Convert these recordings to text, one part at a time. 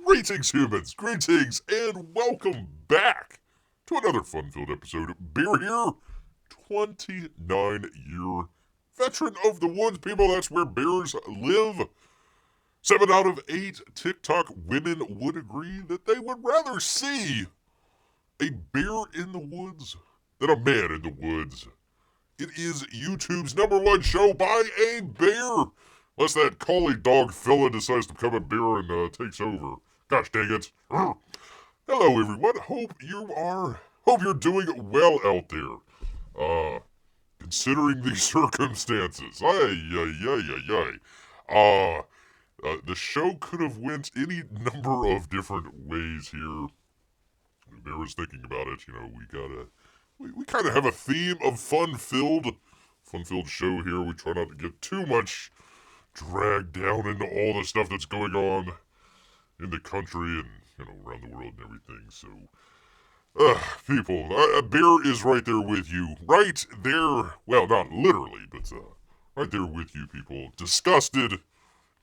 Greetings, humans, greetings, and welcome back to another fun-filled episode of Beer Here, 29-year veteran of the woods, people. That's where bears live. 7 out of 8 TikTok women would agree that they would rather see a bear in the woods than a man in the woods. It is YouTube's #1 show by a bear, unless that collie dog fella decides to become a bear and takes over. Gosh dang it. Hello everyone, hope you're doing well out there. Considering the circumstances. The show could have went any number of different ways here. I was thinking about it, we kind of have a theme of fun-filled show here. We try not to get too much dragged down into all the stuff that's going on in the country and, around the world and everything. So, people, a bear is right there with you. Right there, well, not literally, but right there with you, people. Disgusted,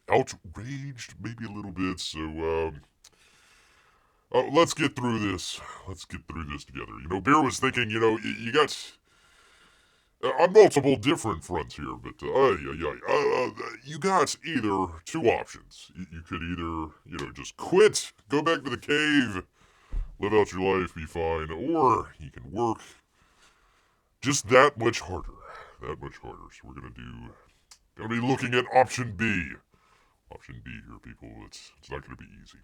outraged, maybe a little bit. So, let's get through this. Let's get through this together. Bear was thinking, you got on multiple different fronts here, but you got either two options. You could either, just quit, go back to the cave, live out your life, be fine, or you can work just that much harder. That much harder. So we're gonna be looking at option B. Option B here, people. It's not gonna be easy.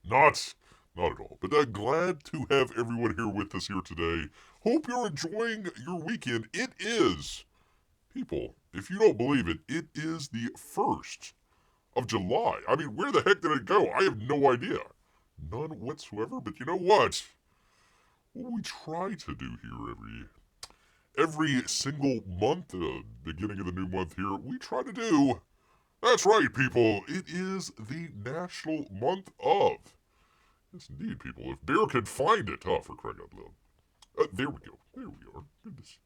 Not at all. But glad to have everyone here with us here today. Hope you're enjoying your weekend. It is, people, if you don't believe it, it is the 1st of July. I mean, where the heck did it go? I have no idea. None whatsoever. But you know what? What we try to do here every single month, beginning of the new month here, we try to do, that's right, people, it is the National Month of. Yes, indeed, people. If Bear could find it, for crying out loud. There we go. There we are. Goodness.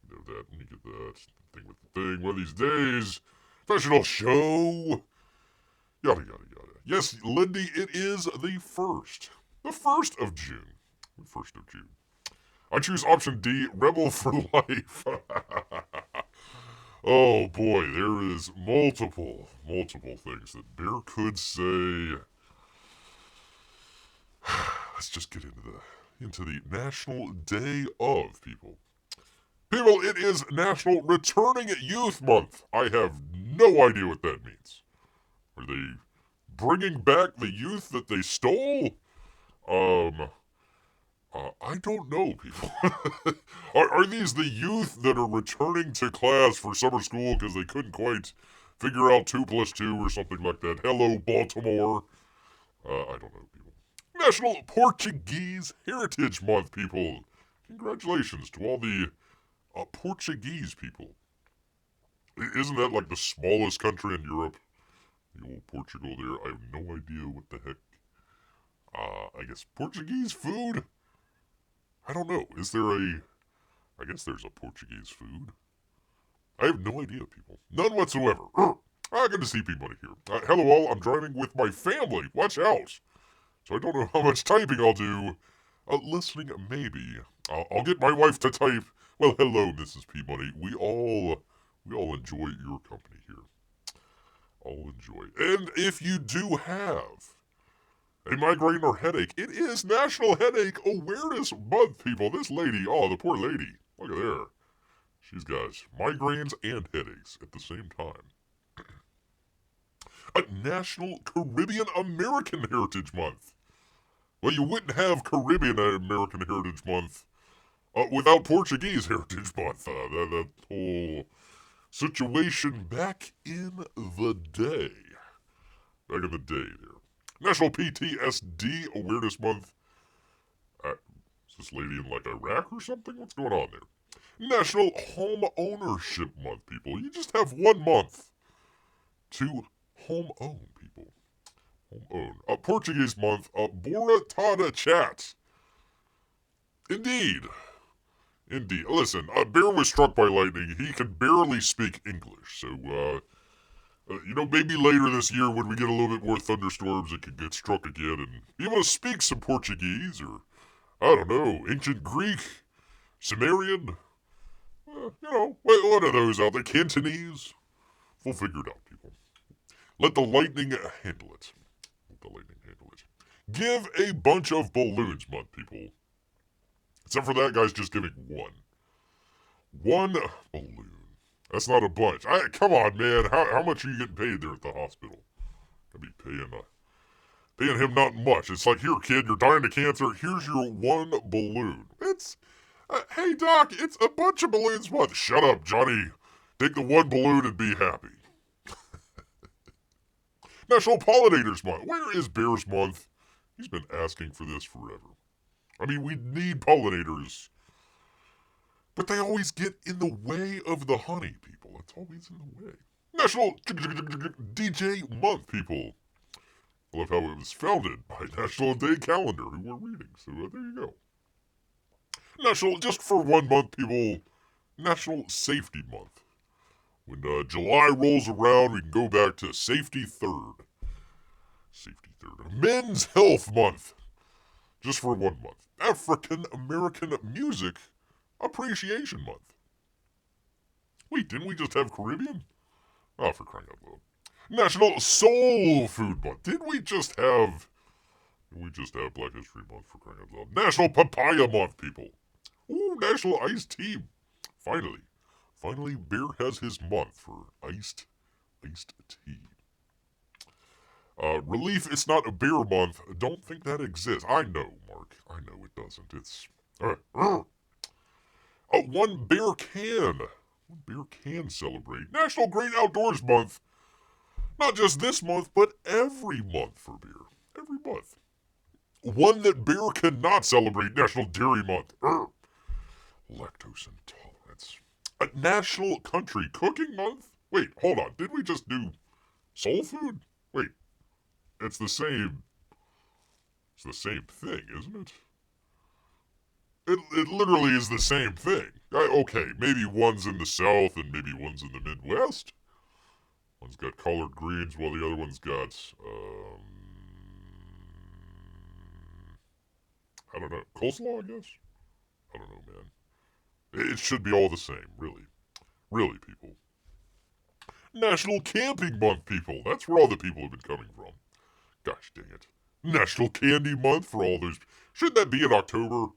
That. Let me get that thing with the thing. One of these days. Professional show. Yada, yada, yada. Yes, Lindy, it is the 1st. The 1st of June. The 1st of June. I choose option D, Rebel for Life. Oh, boy. There is multiple things that Bear could say. Let's just get into the National Day of, people. People, it is National Returning Youth Month. I have no idea what that means. Are they bringing back the youth that they stole? I don't know, people. Are these the youth that are returning to class for summer school because they couldn't quite figure out 2 + 2 or something like that? Hello, Baltimore. I don't know, people. National Portuguese Heritage Month, people. Congratulations to all the Portuguese people. Isn't that like the smallest country in Europe? The old Portugal there. I have no idea what the heck. I guess Portuguese food? I don't know. I guess there's a Portuguese food. I have no idea, people. None whatsoever. Good to see people here. Hello all, I'm driving with my family. Watch out. So I don't know how much typing I'll do. Listening, maybe. I'll get my wife to type. Well, hello, Mrs. Peabody. We all enjoy your company here. All enjoy. And if you do have a migraine or headache, it is National Headache Awareness Month, people. This lady, the poor lady. Look at there. She's got migraines and headaches at the same time. A National Caribbean American Heritage Month. Well, you wouldn't have Caribbean American Heritage Month without Portuguese Heritage Month. That whole situation back in the day. Back in the day there. National PTSD Awareness Month. Is this lady in like Iraq or something? What's going on there? National Home Ownership Month, people. You just have 1 month to home own, people. Home own. Portuguese month, Bora Tada Chat. Indeed. Indeed. Listen, a bear was struck by lightning. He could barely speak English, so, maybe later this year when we get a little bit more thunderstorms, it could get struck again and be able to speak some Portuguese or, I don't know, ancient Greek, Sumerian, one of those out there, Cantonese. We'll figure it out, people. Let the lightning handle it. Let the lightning handle it. Give a bunch of balloons month, people. Except for that guy's just giving one. One balloon. That's not a bunch. Come on, man. How much are you getting paid there at the hospital? I'll be paying him not much. It's like, here, kid, you're dying of cancer. Here's your one balloon. Hey, doc, it's a bunch of balloons. What? Shut up, Johnny. Take the one balloon and be happy. National Pollinators Month. Where is Bears Month? He's been asking for this forever. I mean, we need pollinators. But they always get in the way of the honey, people. It's always in the way. National DJ Month, people. I love how it was founded by National Day Calendar, who we're reading. So there you go. National, just for 1 month, people, National Safety Month. When July rolls around, we can go back to Safety Third. Safety Third. Men's Health Month. Just for 1 month. African American Music Appreciation Month. Wait, didn't we just have Caribbean? Oh, for crying out loud. National Soul Food Month. Didn't we just have Black History Month, for crying out loud? National Papaya Month, people. Ooh, National Iced Tea. Finally, Bear has his month for iced tea. Relief, it's not a bear month. Don't think that exists. I know, Marc. I know it doesn't. It's... One bear can celebrate National Great Outdoors Month. Not just this month, but every month for beer. Every month. One that bear cannot celebrate, National Dairy Month. Lactose intolerance. National Country Cooking Month? Wait, hold on. Did we just do soul food? Wait, it's the same thing, isn't it? It literally is the same thing. Okay, maybe one's in the South and maybe one's in the Midwest. One's got collard greens while the other one's got, I don't know, coleslaw, I guess? I don't know, man. It should be all the same, really. Really, people. National Camping Month, people. That's where all the people have been coming from. Gosh dang it. National Candy Month for all those... Shouldn't that be in October?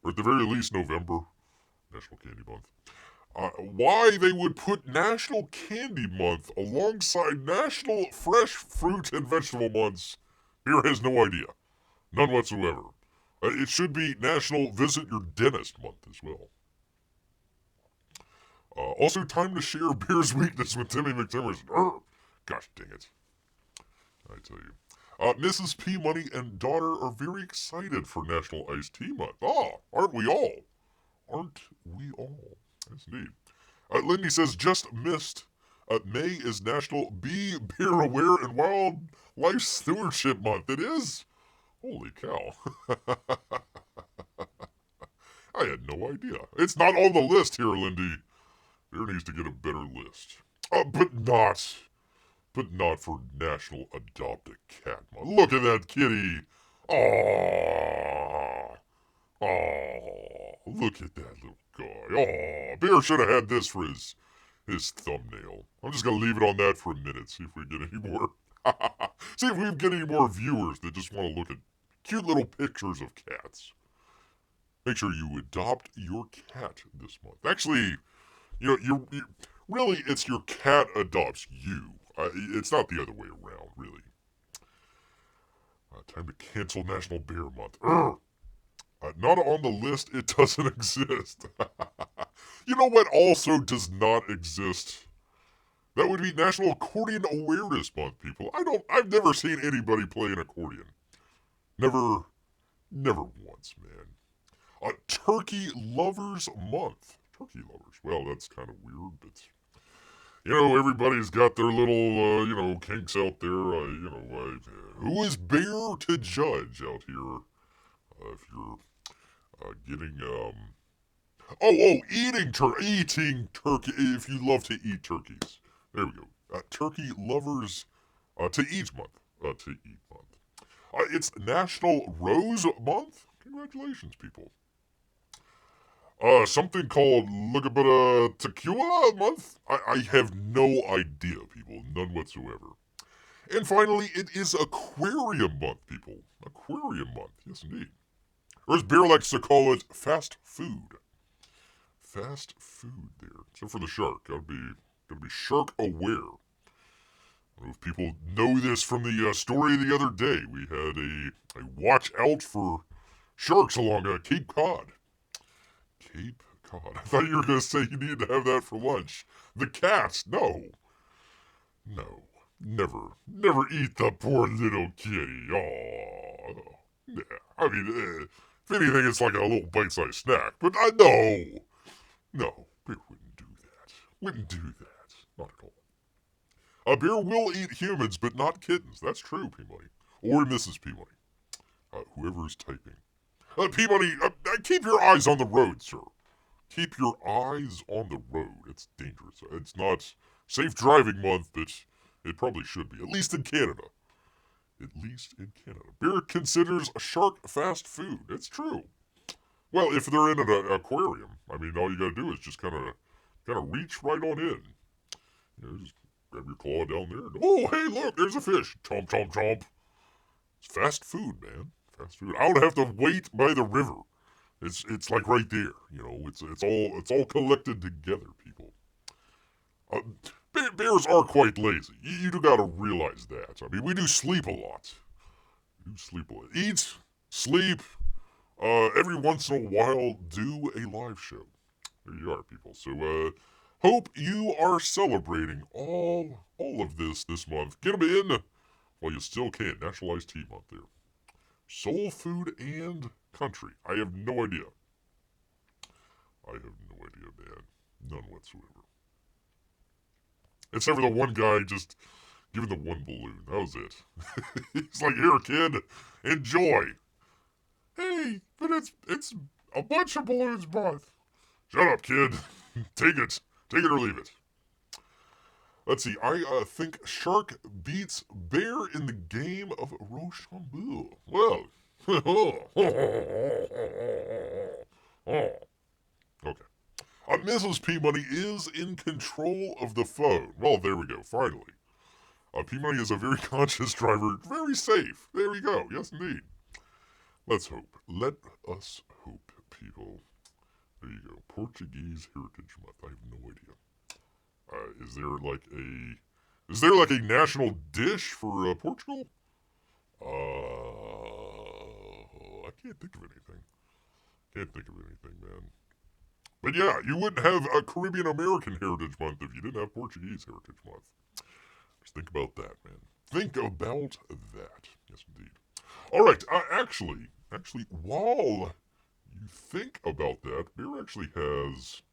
Or at the very least November? National Candy Month. Why they would put National Candy Month alongside National Fresh Fruit and Vegetable Months, Beer has no idea. None whatsoever. It should be National Visit Your Dentist Month as well. Also, time to share Beer's weakness with Timmy McTimmers. Gosh dang it. I tell you. Mrs. P. Money and daughter are very excited for National Iced Tea Month. Aren't we all? Aren't we all? Yes, indeed. Lindy says, just missed. May is National Be Beer Aware and Wildlife Stewardship Month. It is? Holy cow. I had no idea. It's not on the list here, Lindy. Bear needs to get a better list. But not for National Adopt a Cat Month. Look at that kitty. Look at that little guy. Bear should have had this for his thumbnail. I'm just going to leave it on that for a minute, see if we get any more. See if we get any more viewers that just want to look at cute little pictures of cats. Make sure you adopt your cat this month. Actually, you really, it's your cat adopts you. It's not the other way around, really. Time to cancel National Bear Month. Not on the list, it doesn't exist. You know what also does not exist? That would be National Accordion Awareness Month, people. I've never seen anybody play an accordion. Never once, man. Turkey Lovers Month. Turkey Lovers. Well, that's kind of weird, but... everybody's got their little, kinks out there. Who is Bear to judge out here? If you're getting, Eating turkey, if you love to eat turkeys. There we go. Turkey lovers, to eat month. To eat month. It's National Rose Month. Congratulations, people. Something called Lugabutta Tequila Month? I have no idea, people. None whatsoever. And finally, it is Aquarium Month, people. Aquarium Month, yes indeed. Or as Bear likes to call it, fast food. Fast food there. Except for the shark. Gotta be shark aware. I don't know if people know this from the story the other day. We had a watch out for sharks along Cape Cod. Cape Cod. I thought you were going to say you needed to have that for lunch. The cat. No. No. Never eat the poor little kitty. Oh. Yeah. I mean, if anything, it's like a little bite-sized snack. But No. Bear wouldn't do that. Wouldn't do that. Not at all. A bear will eat humans, but not kittens. That's true, Peabody. Or Mrs. Peabody. Whoever's typing. Peabody, keep your eyes on the road, sir. Keep your eyes on the road. It's dangerous. It's not safe driving month, but it probably should be. At least in Canada. At least in Canada. Bear considers shark fast food. It's true. Well, if they're in an aquarium, I mean, all you gotta do is just kind of reach right on in. Just grab your claw down there. Oh, hey, look, there's a fish. Chomp, chomp, chomp. It's fast food, man. Fast food. I don't have to wait by the river. It's like right there. It's all collected together, people. Bears are quite lazy. You do gotta realize that. I mean, we do sleep a lot. Eat, sleep. Every once in a while, do a live show. There you are, people. So, hope you are celebrating all of this month. Get them in while you still can. National Iced Tea Month there. Soul food and country. I have no idea. Man. None whatsoever. Except for the one guy just giving the one balloon. That was it. He's like, here, kid, enjoy. Hey, but it's a bunch of balloons, month. Shut up, kid. Take it. Take it or leave it. Let's see. I think shark beats bear in the game of Rochambeau. Well. Okay. Mrs. P-Money is in control of the phone. Well, there we go. Finally. P-Money is a very conscious driver. Very safe. There we go. Yes, indeed. Let's hope. Let us hope, people. There you go. Portuguese Heritage Month. I have no idea. Is there like a national dish for Portugal? I can't think of anything. Man. But yeah, you wouldn't have a Caribbean American Heritage Month if you didn't have Portuguese Heritage Month. Just think about that, man. Think about that. Yes, indeed. All right. Actually, while you think about that, Bear actually has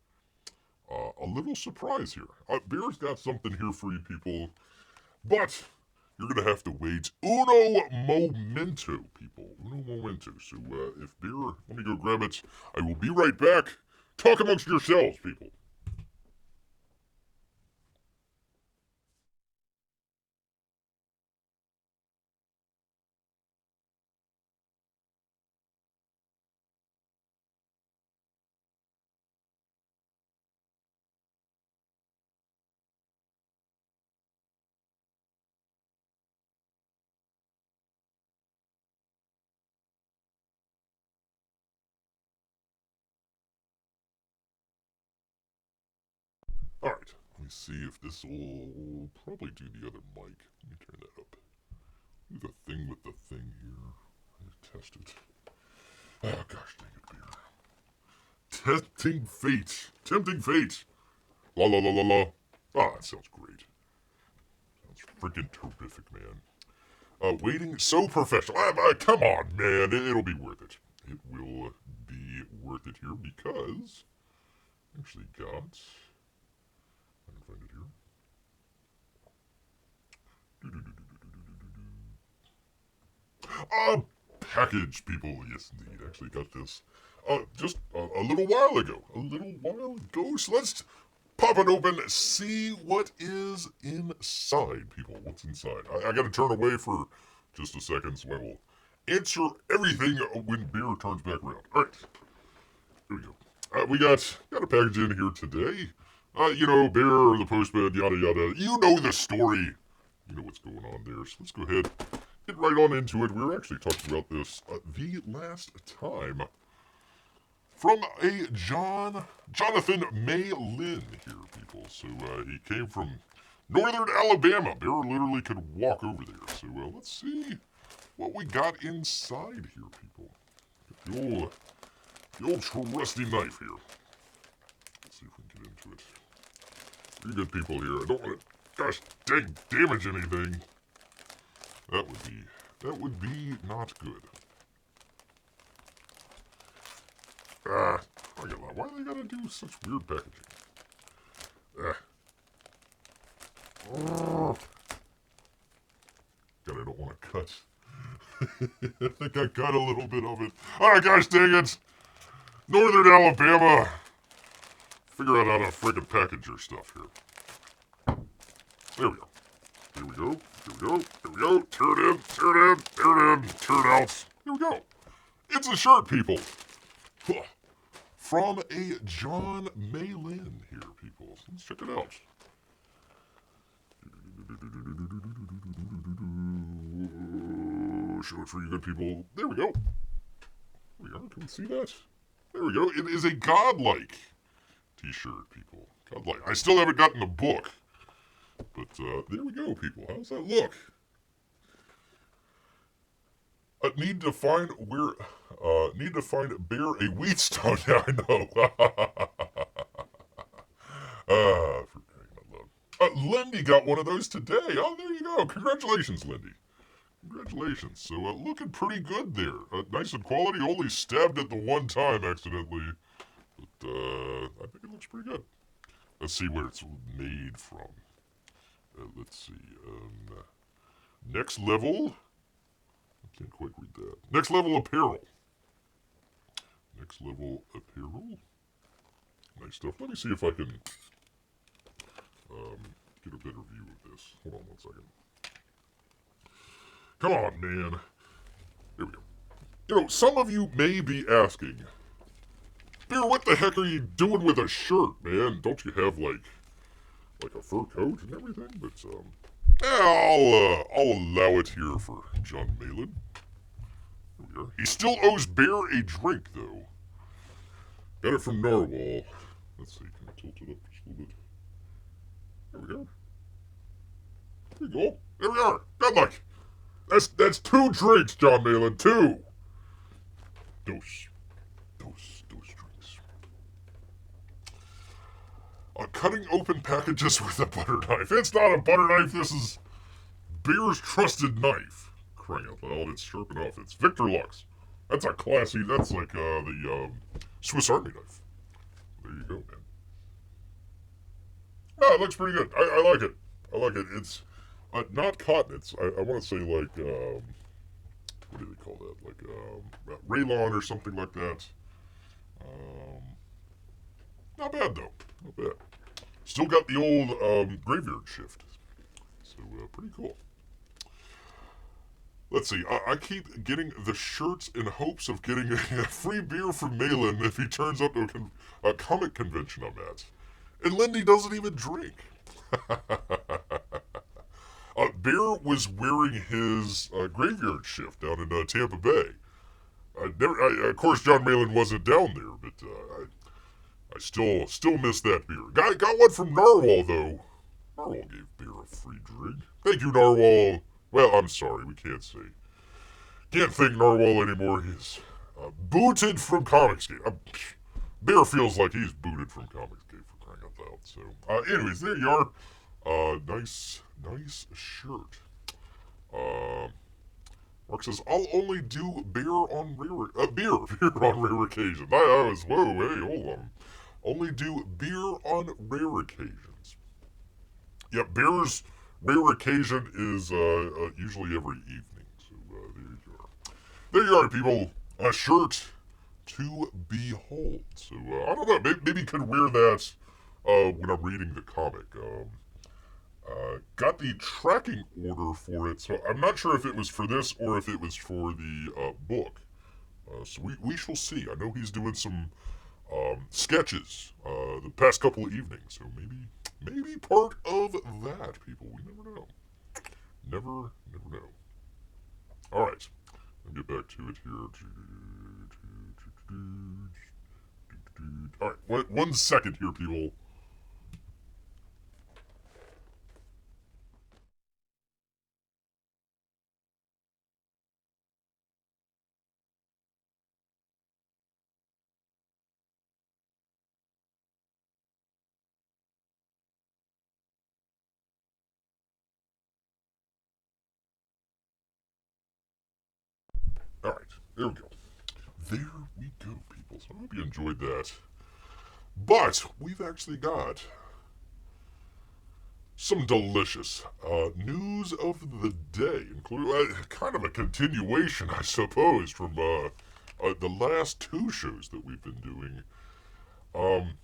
a little surprise here. Bear's got something here for you people, but you're going to have to wait. Uno momento, people. Uno momento. So if Bear, let me go grab it. I will be right back. Talk amongst yourselves, people. All right. Let me see if this will probably do the other mic. Let me turn that up. Do the thing with the thing here. Test it. Oh, gosh dang it, Bear. Tempting fate. La la la la la. Ah, that sounds great. Sounds freaking terrific, man. Waiting so professional. Come on, man. It'll be worth it. It will be worth it here because I actually got. I can find it here. A package, people. Yes, indeed. Actually got this just a little while ago. So let's pop it open, see what is inside, people. What's inside? I gotta turn away for just a second, so I will answer everything when Bear turns back around. Alright, here we go. We got a package in here today. Bear, the postman, yada yada. You know the story. You know what's going on there. So let's go ahead, get right on into it. We were actually talking about this the last time. From a Jonathan May-Lin here, people. So he came from northern Alabama. Bear literally could walk over there. So let's see what we got inside here, people. The old trusty knife here. Let's see if we can get into it. Pretty good people here. I don't want to, gosh dang, damage anything. That would be not good. Why do they gotta do such weird packaging? God, I don't want to cut. I think I cut a little bit of it. Ah, gosh dang it! Northern Alabama! Figure out how to freaking package your stuff here. There we go. Here we go. Turn it in. Turn it out. Here we go. It's a shirt, people. From a John May-Lin here, people. Let's check it out. Show it for you good people. There we go. Can we see that? There we go. It is a Godlike t-shirt, people. Godlike. I still haven't gotten the book. But there we go, people. How's that look? Need to find Bear a Wheatstone. Yeah, I know. For crying out loud. Lindy got one of those today. Oh, there you go. Congratulations, Lindy. Congratulations. So, looking pretty good there. Nice and quality. Only stabbed it the one time accidentally. But, I think it looks pretty good. Let's see where it's made from. Let's see. Next level. I can't quite read that. Next level apparel. Next level apparel. Nice stuff. Let me see if I can get a better view of this. Hold on one second. Come on, man. There we go. Some of you may be asking, Bear, what the heck are you doing with a shirt, man? Don't you have, like a fur coat and everything? But, I'll allow it here for John May-Lin. There we are. He still owes Bear a drink, though. Got it from Narwhal. Let's see, can I tilt it up just a little bit? There we go. There we go. There we are. Godlike. That's 2 drinks, John May-Lin. 2. Dose drinks. Cutting open packages with a butter knife. It's not a butter knife. This is Bear's trusted knife. Crying out loud. It's sharp enough. It's Victor Lux. That's a classy. That's like the Swiss Army knife. There you go, man. Oh, it looks pretty good. I like it. It's not cotton. It's I want to say like what do they call that? Like rayon or something like that. Not bad though. Not bad. Still got the old graveyard shift. So pretty cool. Let's see. I keep getting the shirts in hopes of getting a free beer from May-Lin if he turns up to a comic convention I'm at. And Lindy doesn't even drink. Bear was wearing his graveyard shift down in Tampa Bay. Of course, John May-Lin wasn't down there, but I still miss that beer. Got one from Narwhal, though. Narwhal gave Bear a free drink. Thank you, Narwhal. Well, I'm sorry, we can't say. Can't thank Narwhal anymore. He's booted from Comicsgate. Bear feels like he's booted from Comicsgate for crying out loud. So, anyways, there you are. Nice shirt. Marc says, I'll only do beer on rare occasions. I was, whoa, hey, hold on. Only do beer on rare occasions. Yeah, Bear's rare occasion is usually every evening. So there you are. There you are, people. A shirt to behold. So I don't know. Maybe you could wear that when I'm reading the comic. Got the tracking order for it, so I'm not sure if it was for this or if it was for the book. So we shall see. I know he's doing some sketches the past couple of evenings, so maybe part of that, people. We never know. Never know. All right, let me get back to it here. All right, 1 second here, people. All right, there we go. There we go, people. So I hope you enjoyed that. But we've actually got some delicious news of the day, including kind of a continuation, I suppose, from the last two shows that we've been doing. Um,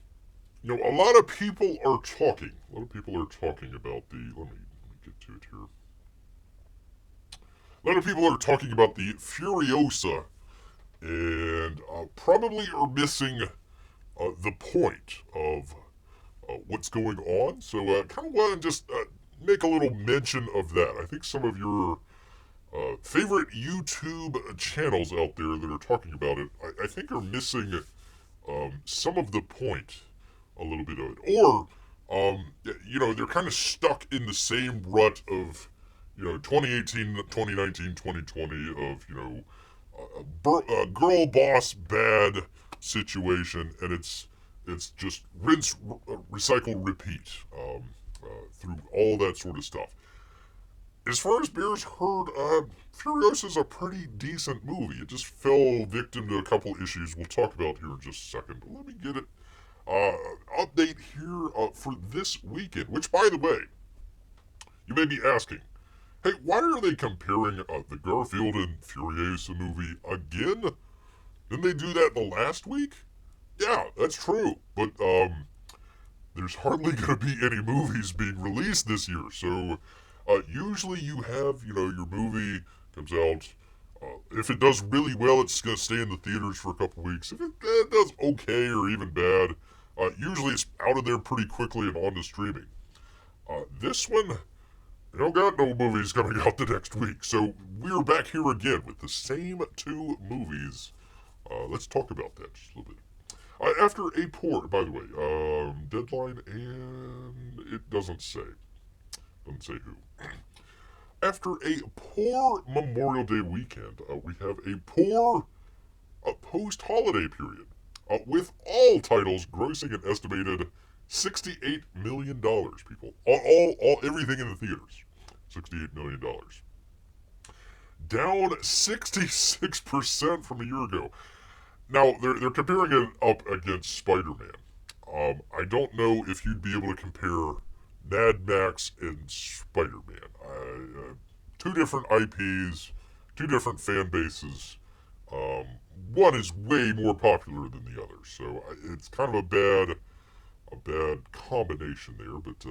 a lot of people are talking. A lot of people are talking about the. Let me get to it here. A lot of people are talking about the Furiosa, and probably are missing the point of what's going on. So kind of want to just make a little mention of that. I think some of your favorite YouTube channels out there that are talking about it, I think are missing some of the point a little bit of it. Or, they're kind of stuck in the same rut of, 2018, 2019, 2020 of, girl boss bad situation, and it's just rinse, recycle, repeat through all that sort of stuff. As far as Bears heard, Furiosa is a pretty decent movie. It just fell victim to a couple issues we'll talk about here in just a second. But let me get it. Update here for this weekend, which, by the way, you may be asking, hey, why are they comparing the Garfield and Furiosa movie again? Didn't they do that the last week? Yeah, that's true. But there's hardly going to be any movies being released this year. So usually you have, your movie comes out. If it does really well, it's going to stay in the theaters for a couple weeks. If it does okay or even bad, usually it's out of there pretty quickly and on to streaming. This one, they don't got no movies coming out the next week. So we're back here again with the same two movies. Let's talk about that just a little bit. After a poor, by the way, deadline, and it doesn't say who. After a poor Memorial Day weekend, we have a poor post-holiday period, with all titles grossing an estimated $68 million, people. All everything in the theaters, $68 million. Down 66% from a year ago. Now, they're comparing it up against Spider-Man. I don't know if you'd be able to compare Mad Max and Spider-Man. Two different IPs, two different fan bases. One is way more popular than the other, so it's kind of a bad combination there. But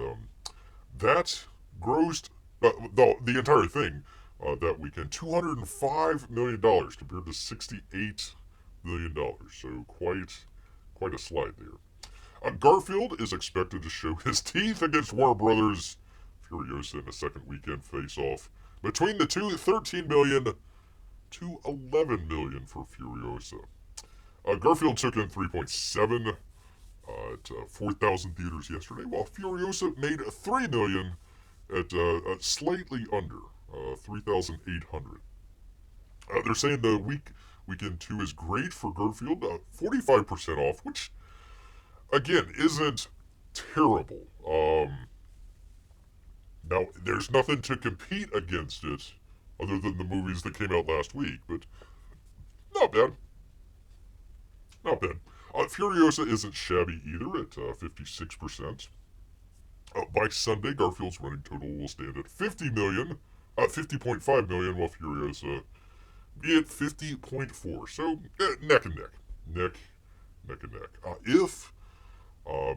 that grossed the entire thing that weekend $205 million compared to $68 million. So quite a slide there. Garfield is expected to show his teeth against Warner Brothers Furiosa in a second weekend face-off. Between the two, $13 million to $11 million for Furiosa. Garfield took in 3.7 at 4,000 theaters yesterday, while Furiosa made $3 million at slightly under 3,800. They're saying the weekend 2 is great for Garfield, 45% off, which again isn't terrible. Now, there's nothing to compete against it other than the movies that came out last week, but not bad. Not bad. Furiosa isn't shabby either at 56%. By Sunday, Garfield's running total will stand at 50.5 million, while Furiosa be at 50.4. So, neck and neck. neck and neck. If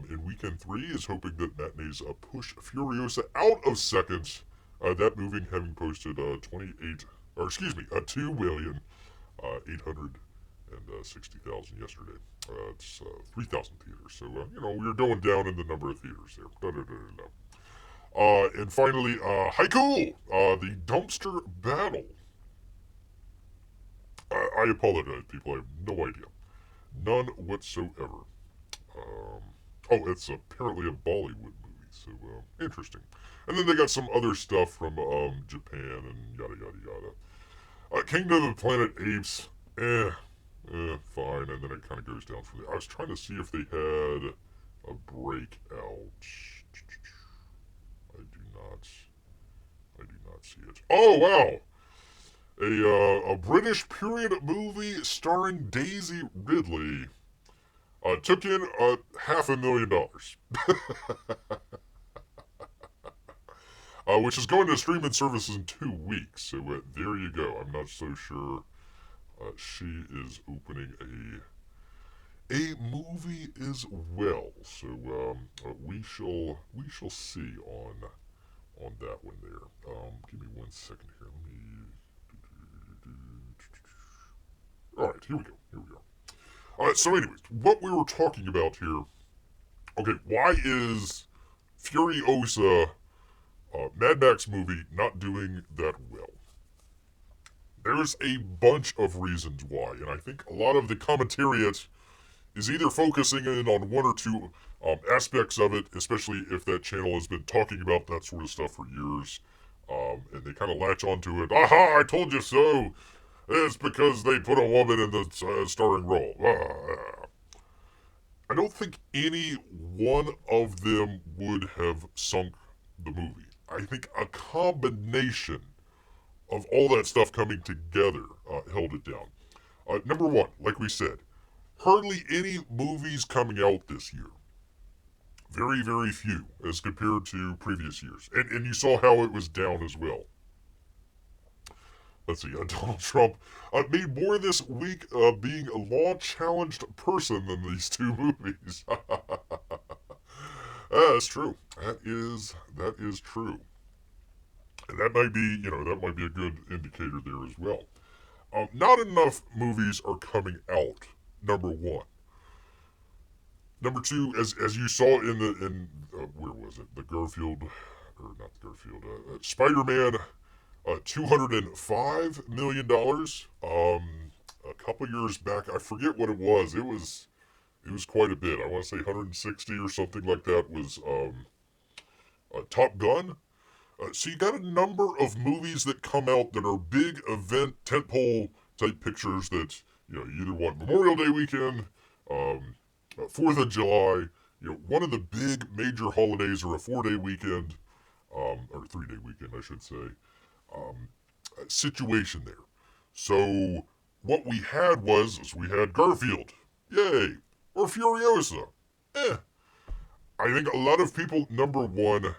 in weekend 3 is hoping that matinees push Furiosa out of second, that movie having posted 2,860,000 yesterday. It's 3,000 theaters. So, we're going down in the number of theaters there. And finally, Haiku, the dumpster battle. I apologize, people. I have no idea. None whatsoever. It's apparently a Bollywood movie, so interesting. And then they got some other stuff from Japan and yada yada yada. Kingdom of the Planet Apes, fine, and then it kind of goes down from there. I was trying to see if they had a breakout. I do not see it. Oh wow! A British period movie starring Daisy Ridley took in $500,000, which is going to streaming services in 2 weeks. So there you go. I'm not so sure she is opening a movie as well. So we shall see on that one there. Give me 1 second here. Let me. All right, here we go. So anyways, what we were talking about here, okay, why is Furiosa, Mad Max movie, not doing that well? There's a bunch of reasons why, and I think a lot of the commentariat is either focusing in on one or two aspects of it, especially if that channel has been talking about that sort of stuff for years, and they kind of latch onto it. Aha, I told you so! It's because they put a woman in the starring role. I don't think any one of them would have sunk the movie. I think a combination of all that stuff coming together held it down. Number one, like we said, hardly any movies coming out this year. Very, very few as compared to previous years. And you saw how it was down as well. Let's see, Donald Trump made more this week being a law-challenged person than these two movies. That's true. That is true. And that might be, that might be a good indicator there as well. Not enough movies are coming out, number one. Number two, as you saw in where was it? The Garfield, or not Garfield, Spider-Man, $205 million. A couple years back, I forget what it was. It was quite a bit. I want to say 160 or something like that was Top Gun. So you got a number of movies that come out that are big event tentpole type pictures that you either want Memorial Day weekend, 4th of July, one of the big major holidays, or a 4-day weekend, or 3-day weekend, I should say. Situation there. So what we had was we had Garfield, yay, or Furiosa, I think a lot of people, number one,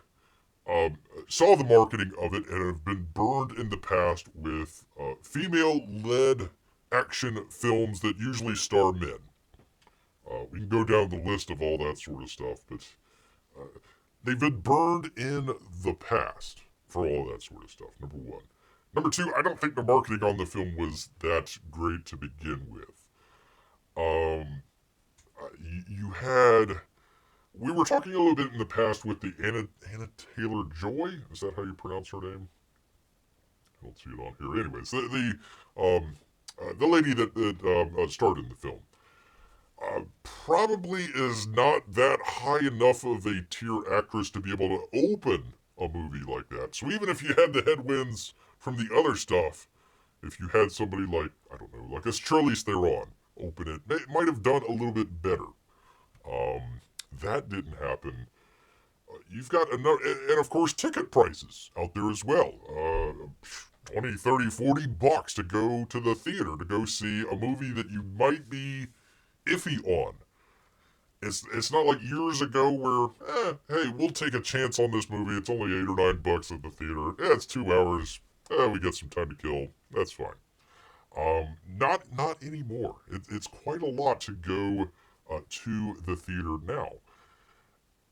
saw the marketing of it and have been burned in the past with female-led action films that usually star men. We can go down the list of all that sort of stuff, but they've been burned in the past for all that sort of stuff, number one. Number two, I don't think the marketing on the film was that great to begin with. You had... We were talking a little bit in the past with the Anna Taylor-Joy. Is that how you pronounce her name? I don't see it on here. Anyways, the lady that starred in the film probably is not that high enough of a tier actress to be able to open a movie like that. So even if you had the headwinds from the other stuff, if you had somebody like, I don't know, like a Charlize Theron open it, it might have done a little bit better. That didn't happen. You've got another, and of course ticket prices out there as well. 20, 30, 40 bucks to go to the theater to go see a movie that you might be iffy on. It's not like years ago where, hey, we'll take a chance on this movie. It's only 8 or 9 bucks at the theater. It's 2 hours. We got some time to kill. That's fine. Not anymore. It's quite a lot to go to the theater now.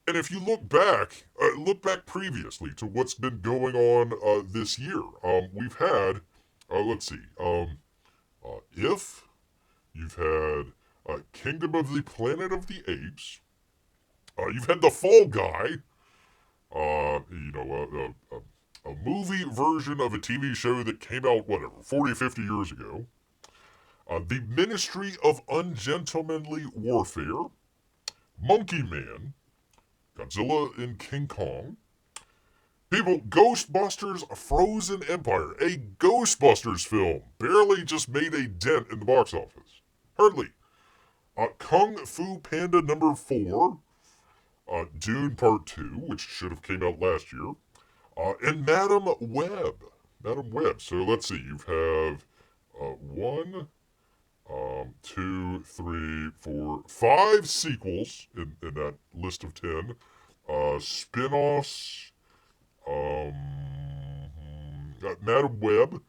And if you look back previously to what's been going on this year. We've had, let's see, If, you've had Kingdom of the Planet of the Apes, you've had The Fall Guy, a movie version of a TV show that came out, whatever, 40, 50 years ago. The Ministry of Ungentlemanly Warfare, Monkey Man, Godzilla and King Kong. People, Ghostbusters Frozen Empire, a Ghostbusters film, barely just made a dent in the box office. Hardly. Kung Fu Panda number 4, Dune Part 2, which should have came out last year, and Madam Web. Madam Web. So let's see, you have 1, 2, 3, 4, 5 sequels in that list of 10. Spin-offs. Madam Web.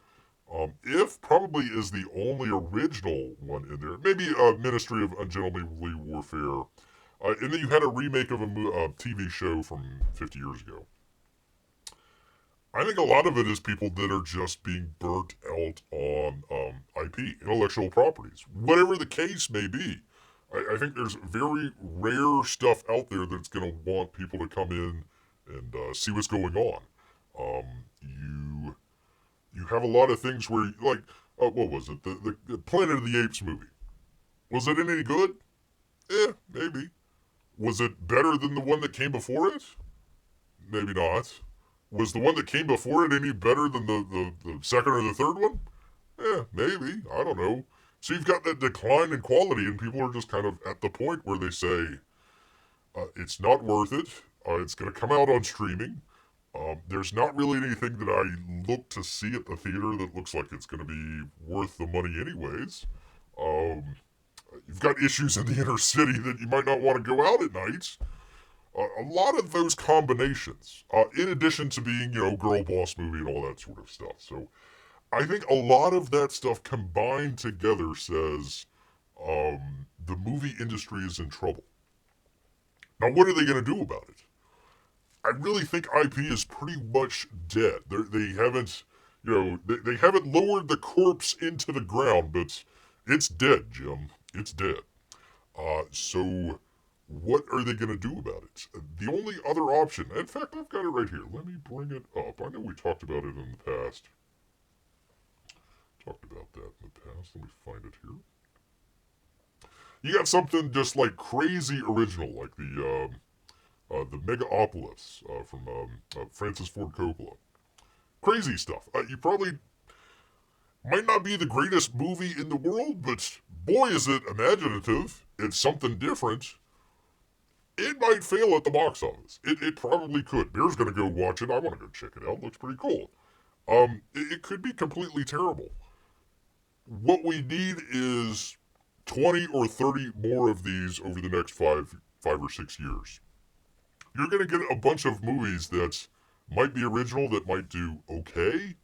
If probably is the only original one in there. Maybe Ministry of Ungentlemanly Warfare. And then you had a remake of a TV show from 50 years ago. I think a lot of it is people that are just being burnt out on IP, intellectual properties. Whatever the case may be. I think there's very rare stuff out there that's going to want people to come in and see what's going on. You have a lot of things where, like, what was it? The Planet of the Apes movie. Was it any good? Maybe. Was it better than the one that came before it? Maybe not. Was the one that came before it any better than the second or the third one? Maybe. I don't know. So you've got that decline in quality, and people are just kind of at the point where they say, it's not worth it. It's going to come out on streaming. There's not really anything that I look to see at the theater that looks like it's going to be worth the money anyways. You've got issues in the inner city that you might not want to go out at night. A lot of those combinations, in addition to being, girl boss movie and all that sort of stuff. So I think a lot of that stuff combined together says the movie industry is in trouble. Now, what are they going to do about it? I really think IP is pretty much dead. They haven't, they haven't lowered the corpse into the ground, but it's dead, Jim. It's dead. So what are they going to do about it? The only other option, in fact, I've got it right here. Let me bring it up. I know we talked about it in the past. Talked about that in the past. Let me find it here. You got something just like crazy original, like the Megaopolis from Francis Ford Coppola. Crazy stuff. You probably might not be the greatest movie in the world, but boy is it imaginative. It's something different. It might fail at the box office. It probably could. Bear's gonna go watch it. I want to go check it out. Looks pretty cool. It could be completely terrible. What we need is 20 or 30 more of these over the next 5 or 6 years. You're going to get a bunch of movies that might be original, that might do okay,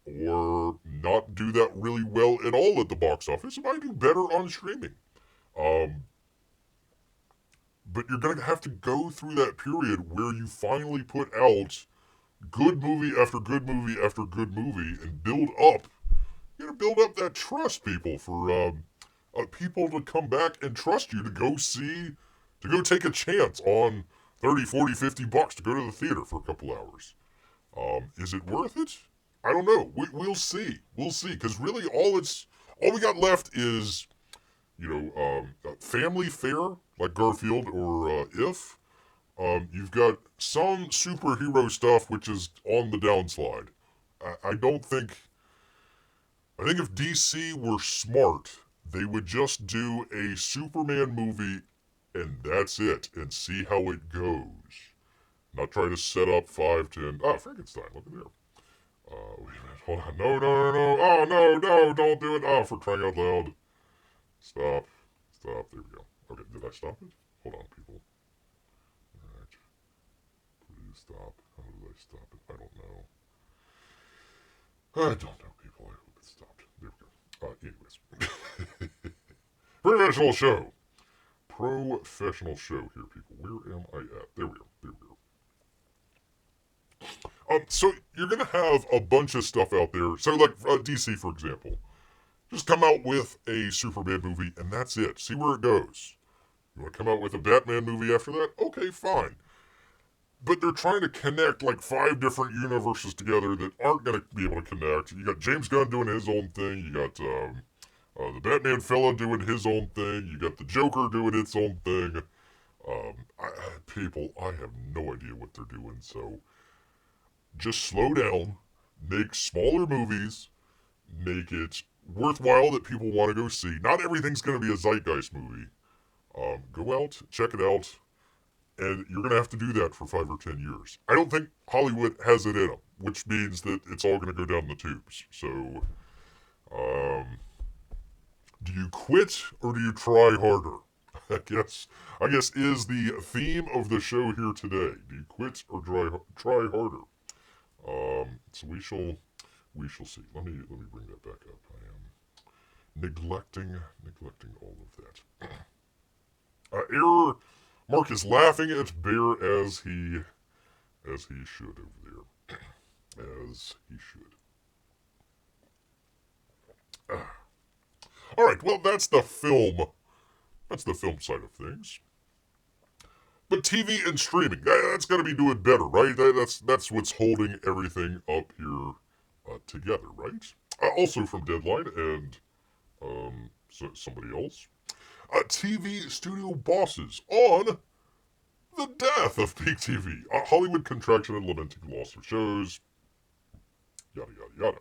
or not do that really well at all at the box office. It might do better on streaming. But you're going to have to go through that period where you finally put out good movie after good movie after good movie and build up. You got to build up that trust, people, for people to come back and trust you to go see, to go take a chance on 30, 40, 50 bucks to go to the theater for a couple hours. Is it worth it? I don't know. We'll see. We'll see. Because really all we got left is, family fare, like Garfield or If. You've got some superhero stuff, which is on the downslide. I think if DC were smart, they would just do a Superman movie and that's it, and see how it goes. Not try to set up 5, 10... Frankenstein, look at there. Wait a minute, hold on. No. Oh, no, don't do it. Oh, for crying out loud. Stop. There we go. Okay, did I stop it? Hold on, people. Alright. Please stop. How did I stop it? I don't know. I don't know, people. I hope it stopped. There we go. Anyways. Professional show. Professional show here, people. Where am I at? There we are. There we are. So you're going to have a bunch of stuff out there. So like DC, for example. Just come out with a Superman movie, and that's it. See where it goes. You want to come out with a Batman movie after that? Okay, fine. But they're trying to connect like 5 different universes together that aren't going to be able to connect. You got James Gunn doing his own thing. You got the Batman fella doing his own thing. You got the Joker doing its own thing. People, I have no idea what they're doing. So just slow down. Make smaller movies. Make it worthwhile that people want to go see. Not everything's going to be a Zeitgeist movie. Go out, check it out, and you're going to have to do that for 5 or 10 years. I don't think Hollywood has it in them, which means that it's all going to go down the tubes. So, do you quit or do you try harder? I guess is the theme of the show here today. Do you quit or try harder? So we shall see. Let me bring that back up. I am neglecting all of that. Error. Marc is laughing at Bear as he should over there. As he should. All right. Well, that's the film. That's the film side of things. But TV and streaming, that's got to be doing better, right? That's what's holding everything up here together, right? Also from Deadline and somebody else. TV studio bosses on the death of Peak TV. Hollywood contraction and lamenting loss of shows. Yada, yada,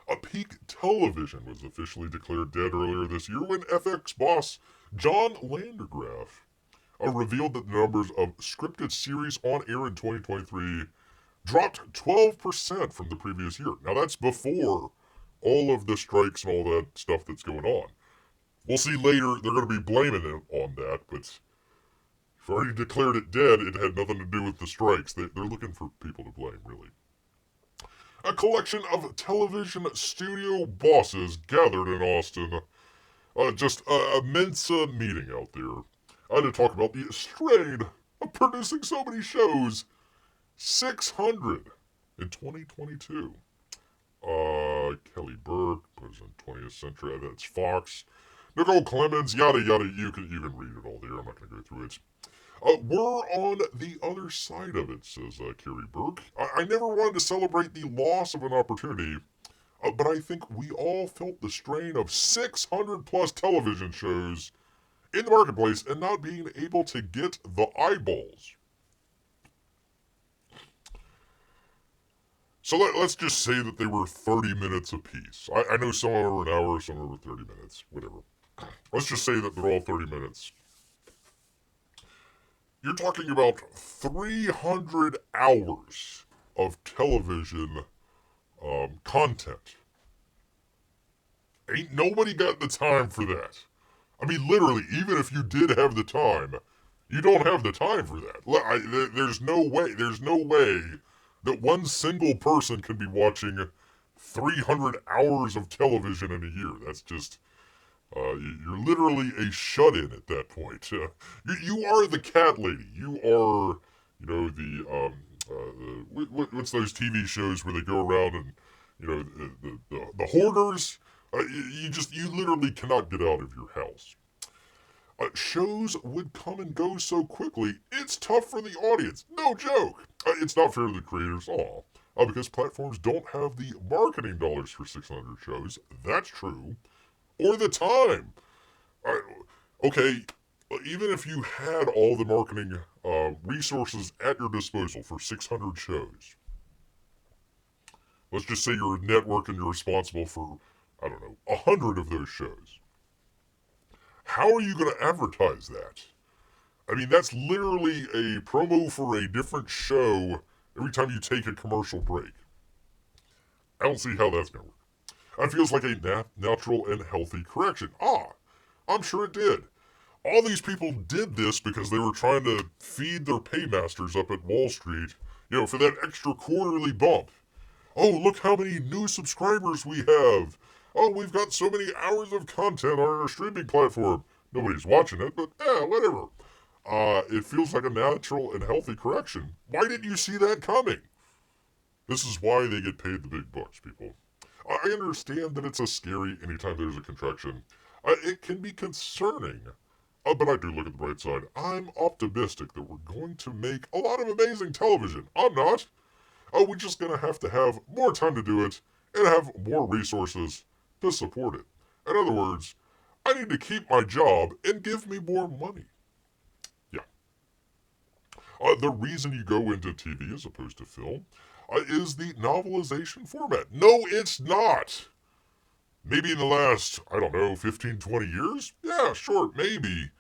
yada. Peak Television was officially declared dead earlier this year when FX boss John Landergraf revealed that the numbers of scripted series on air in 2023 dropped 12% from the previous year. Now that's before all of the strikes and all that stuff that's going on. We'll see later they're going to be blaming it on that, but you've already declared it dead. It had nothing to do with the strikes. They're looking for people to blame, really. A collection of television studio bosses gathered in Austin. Just a Mensa meeting out there. To talk about the strain of producing so many shows. 600 in 2022. Kelly Burke, President 20th Century, that's Fox. Nicole Clemens, yada yada, you can read it all there. I'm not going to go through it. We're on the other side of it, says Carrie Burke. I never wanted to celebrate the loss of an opportunity, but I think we all felt the strain of 600 plus television shows in the marketplace and not being able to get the eyeballs. So let's just say that they were 30 minutes apiece. I know some of them were an hour, some of them were 30 minutes, whatever. Let's just say that they're all 30 minutes. You're talking about 300 hours of television content. Ain't nobody got the time for that. I mean, literally, even if you did have the time, you don't have the time for that. There's no way that one single person can be watching 300 hours of television in a year. That's just, you're literally a shut-in at that point. You are the cat lady. You are, what's those TV shows where they go around and, the hoarders? You literally cannot get out of your house. Shows would come and go so quickly, it's tough for the audience. No joke. It's not fair to the creators at all. Because platforms don't have the marketing dollars for 600 shows. That's true. Or the time. Okay, even if you had all the marketing resources at your disposal for 600 shows, let's just say you're a network and you're responsible for, 100 of those shows. How are you going to advertise that? I mean, that's literally a promo for a different show every time you take a commercial break. I don't see how that's going to work. That feels like a natural and healthy correction. I'm sure it did. All these people did this because they were trying to feed their paymasters up at Wall Street, for that extra quarterly bump. Oh, look how many new subscribers we have. Oh, we've got so many hours of content on our streaming platform. Nobody's watching it, but whatever. It feels like a natural and healthy correction. Why didn't you see that coming? This is why they get paid the big bucks, people. I understand that it's a scary anytime there's a contraction. It can be concerning. But I do look at the bright side. I'm optimistic that we're going to make a lot of amazing television. I'm not. We're just going to have more time to do it and have more resources to support it. In other words, I need to keep my job and give me more money. Yeah. The reason you go into TV as opposed to film is the novelization format. No, it's not. Maybe in the last, I don't know, 15, 20 years? Yeah, sure, maybe.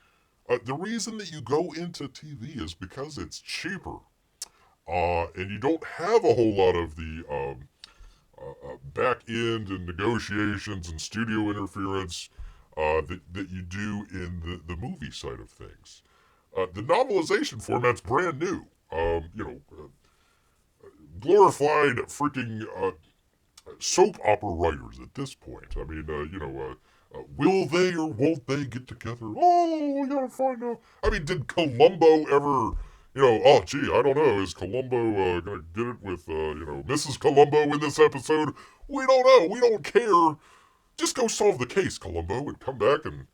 The reason that you go into TV is because it's cheaper. And you don't have a whole lot of the back end and negotiations and studio interference that you do in the movie side of things. The novelization format's brand new. Glorified freaking soap opera writers at this point. I mean, will they or won't they get together? Oh, we gotta find out. I mean, did Columbo ever, oh, gee, I don't know. Is Columbo gonna get it with, Mrs. Columbo in this episode? We don't know. We don't care. Just go solve the case, Columbo, and come back and,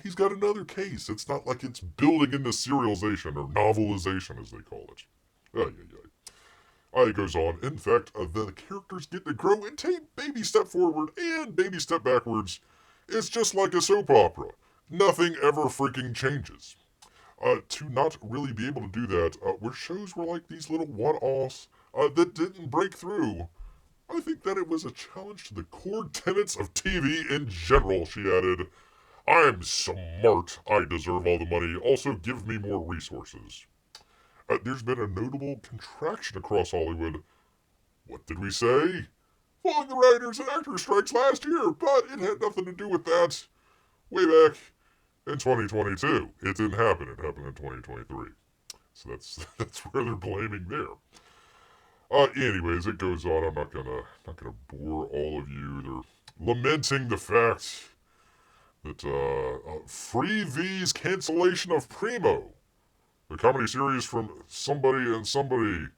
he's got another case. It's not like it's building into serialization or novelization, as they call it. Yeah. It goes on. In fact, the characters get to grow and take baby step forward and baby step backwards. It's just like a soap opera. Nothing ever freaking changes. To not really be able to do that, where shows were like these little one-offs that didn't break through, I think that it was a challenge to the core tenets of TV in general, she added. I'm smart. I deserve all the money. Also, give me more resources. There's been a notable contraction across Hollywood. What did we say? Following the writers and actors strikes last year, but it had nothing to do with that way back in 2022. It didn't happen. It happened in 2023. So that's where they're blaming there. Anyways, it goes on. I'm not gonna bore all of you. They're lamenting the fact that Free V's cancellation of Primo, the comedy series from Somebody and Somebody.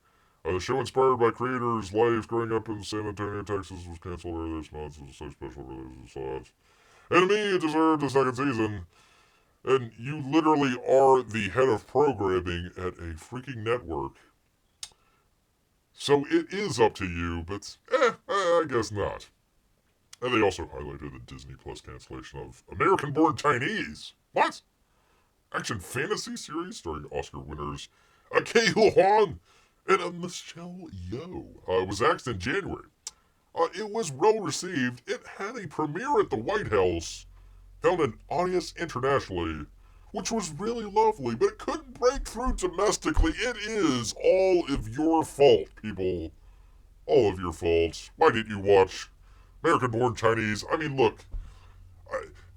The show inspired by creators' lives growing up in San Antonio, Texas, was canceled earlier this month. It was so special, really, saw it. And to me, it deserved a second season. And you literally are the head of programming at a freaking network. So it is up to you, but I guess not. And they also highlighted the Disney Plus cancellation of American-born Chinese. What? Action fantasy series starring Oscar winners Ke Huy Quan and Michelle Yeoh was axed in January. It was well received. It had a premiere at the White House, found an audience internationally, which was really lovely, but it couldn't break through domestically. It is all of your fault, people. All of your fault. Why didn't you watch American-born Chinese? I mean, look,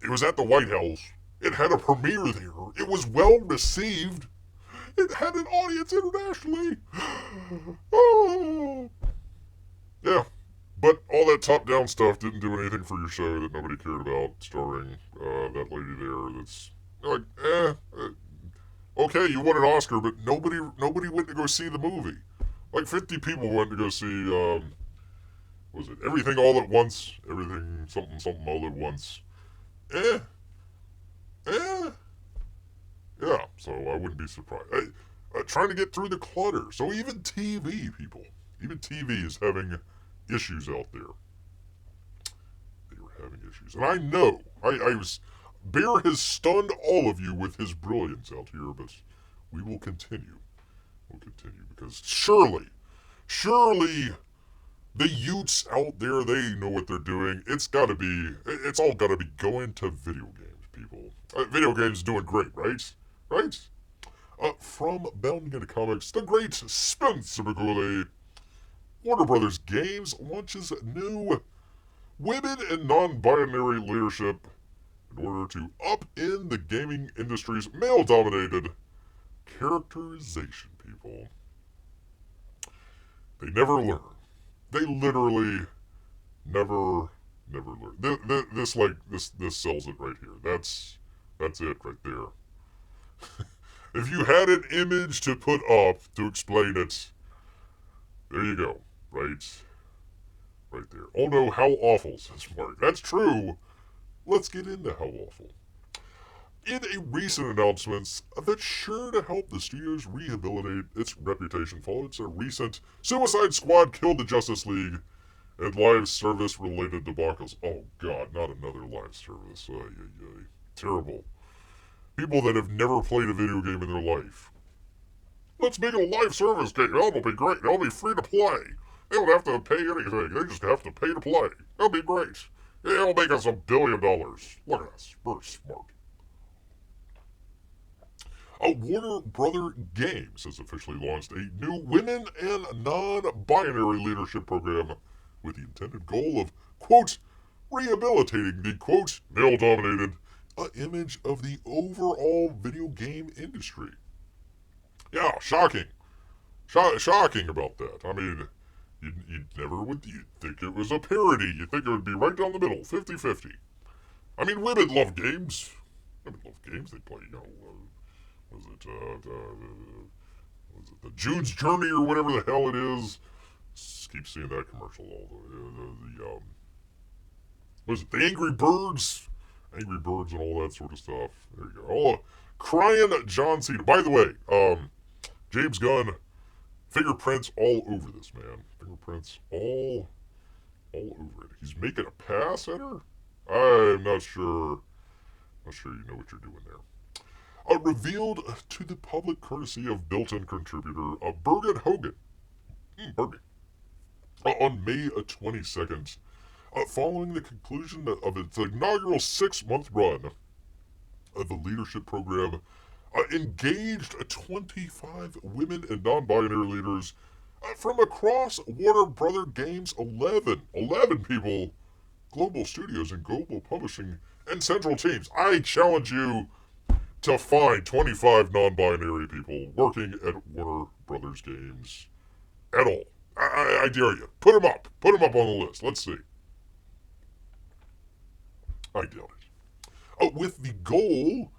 it was at the White House. It had a premiere there. It was well received. It had an audience internationally. Oh. Yeah. But all that top-down stuff didn't do anything for your show that nobody cared about, starring that lady there. That's like, okay, you won an Oscar, but nobody went to go see the movie. Like 50 people went to go see, was it Everything All at Once? Everything something all at once. Yeah, so I wouldn't be surprised. Trying to get through the clutter. So even TV, people, even TV is having issues out there. They were having issues. And I know, Bear has stunned all of you with his brilliance out here, but we will continue. We'll continue because surely, the Utes out there, they know what they're doing. It's all gotta be going to video games, people. Video games doing great, right? Right? From Bounding into Comics, the great Spencer McGooley, Warner Brothers Games launches new women and non-binary leadership in order to upend the gaming industry's male-dominated characterization, people. They never learn. They literally never Never learned. This sells it right here. That's it right there. If you had an image to put up to explain it, there you go. Right there. Oh no, how awful, says Marc. That's true. Let's get into how awful. In a recent announcement that's sure to help the studios rehabilitate its reputation following its recent Suicide Squad killed the Justice League and live service related debacles. Oh god, not another live service. Ay, ay, ay. Terrible. People that have never played a video game in their life. Let's make it a live service game. That'll be great. It'll be free to play. They don't have to pay anything. They just have to pay to play. That'll be great. It'll make us $1 billion. Look at us. We're smart. Warner Brother Games has officially launched a new women and non-binary leadership program with the intended goal of, quote, rehabilitating the, quote, male-dominated image of the overall video game industry. Yeah, shocking. Shocking about that. I mean, you'd think it was a parody. You'd think it would be right down the middle, 50-50. I mean, women love games. Women love games. They play, was it the June's Journey or whatever the hell it is? Keep seeing that commercial all the was it the Angry Birds? Angry Birds and all that sort of stuff. There you go. Oh, crying John Cena. By the way, James Gunn, fingerprints all over this, man. Fingerprints all over it. He's making a pass at her? I'm not sure. Not sure you know what you're doing there. Revealed to the public courtesy of built-in contributor Bergen Hogan. On May 22nd, following the conclusion of its inaugural 6-month run, the leadership program engaged 25 women and non-binary leaders from across Warner Brother Games' 11 people, global studios and global publishing and central teams. I challenge you to find 25 non-binary people working at Warner Brothers Games at all. I dare you. Put them up. Put them up on the list. Let's see. I doubt it. With the goal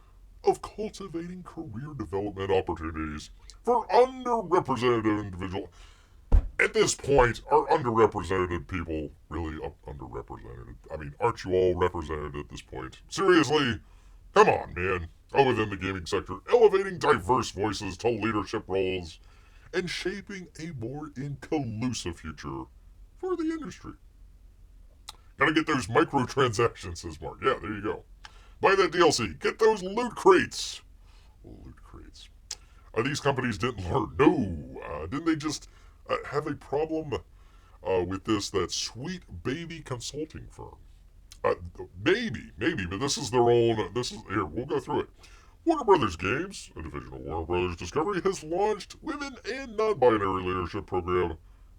of cultivating career development opportunities for underrepresented individuals. At this point, are underrepresented people really underrepresented? I mean, aren't you all represented at this point? Seriously? Come on, man. Within the gaming sector, elevating diverse voices to leadership roles and shaping a more inclusive future for the industry. Gotta get those microtransactions, says Marc. Yeah, there you go. Buy that DLC. Get those loot crates. Loot crates. These companies didn't learn. No. Didn't they just have a problem with that sweet baby consulting firm? Maybe, but this is their own. Here, we'll go through it. Warner Brothers Games, a division of Warner Brothers Discovery, has launched women and non-binary leadership program.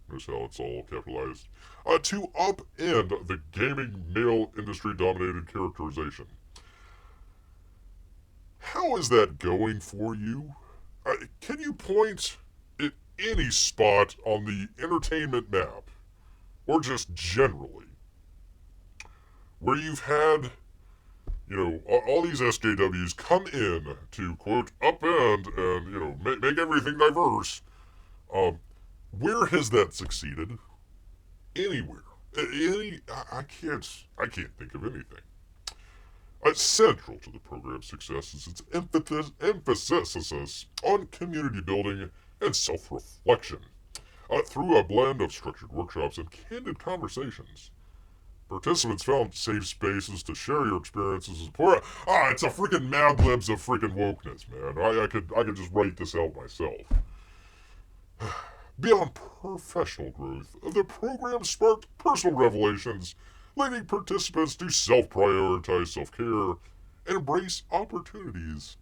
Notice how it's all capitalized. To upend the gaming male industry dominated characterization. How is that going for you? Can you point at any spot on the entertainment map, or just generally, where you've had, all these SJWs come in to, quote, upend and, make everything diverse? Where has that succeeded? Anywhere. I can't think of anything. Central to the program's success is its emphasis on community building and self-reflection. Through a blend of structured workshops and candid conversations, participants found safe spaces to share your experiences and support. It's a freaking Mad Libs of freaking wokeness, man. I could just write this out myself. Beyond professional growth, the program sparked personal revelations, leading participants to self-prioritize self-care and embrace opportunities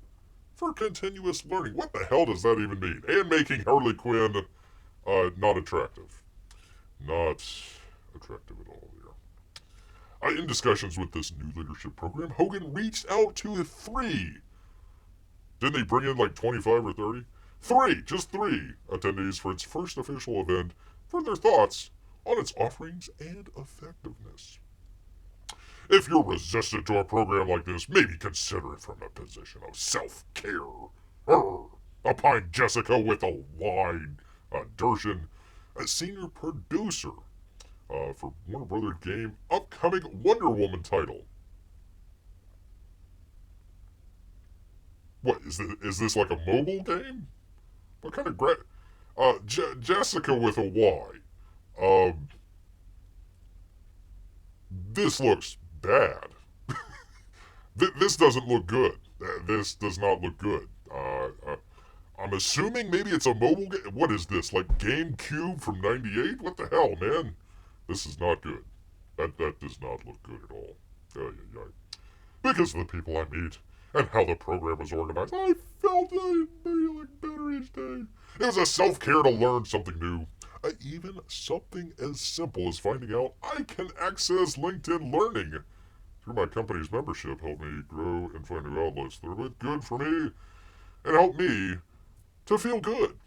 for continuous learning. What the hell does that even mean? And making Harley Quinn not attractive. Not attractive at all there. In discussions with this new leadership program, Hogan reached out to 3. Didn't they bring in like 25 or 30? 3, just 3 attendees for its first official event for their thoughts on its offerings and effectiveness. If you're resistant to a program like this, maybe consider it from a position of self-care. Opined Jessica with a wide Dershin, a senior producer for Warner Brothers game upcoming Wonder Woman title. What, is this like a mobile game? What kind of Jessica with a Y. This looks bad. This doesn't look good. This does not look good. I'm assuming maybe it's a mobile game. What is this, like GameCube from '98? What the hell, man? This is not good. That does not look good at all. Because of the people I meet and how the program is organized, I felt I feeling better each day. It was a self-care to learn something new. Even something as simple as finding out I can access LinkedIn Learning through my company's membership helped me grow and find new outlets that are good for me and help me to feel good.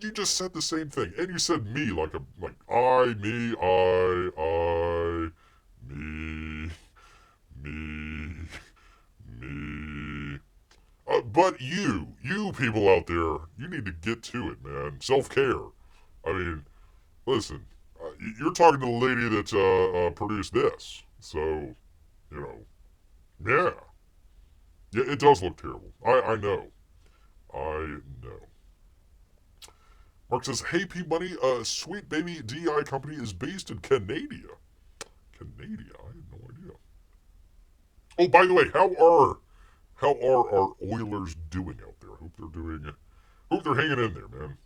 You just said the same thing, and you said me like I, me, I, me, me. But you people out there, you need to get to it, man. Self-care. I mean, listen, you're talking to the lady that produced this, so, you know, yeah. Yeah, it does look terrible. I know. I know. Marc says, hey, P-Money, Sweet Baby DI company is based in Canada. Canada? I had no idea. Oh, by the way, how are our Oilers doing out there? Hope they're hanging in there, man.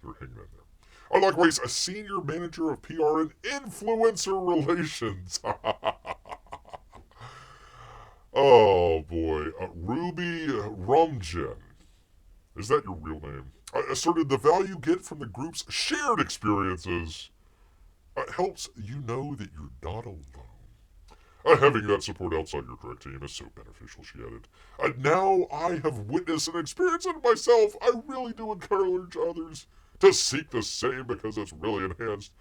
They're hanging in there. Likewise, a senior manager of PR and influencer relations. Oh, boy. Ruby Rumjen. Is that your real name? Asserted the value you get from the group's shared experiences helps you know that you're not alone. Having that support outside your direct team is so beneficial, she added. Now I have witnessed and experienced it myself. I really do encourage others to seek the same because it's really enhanced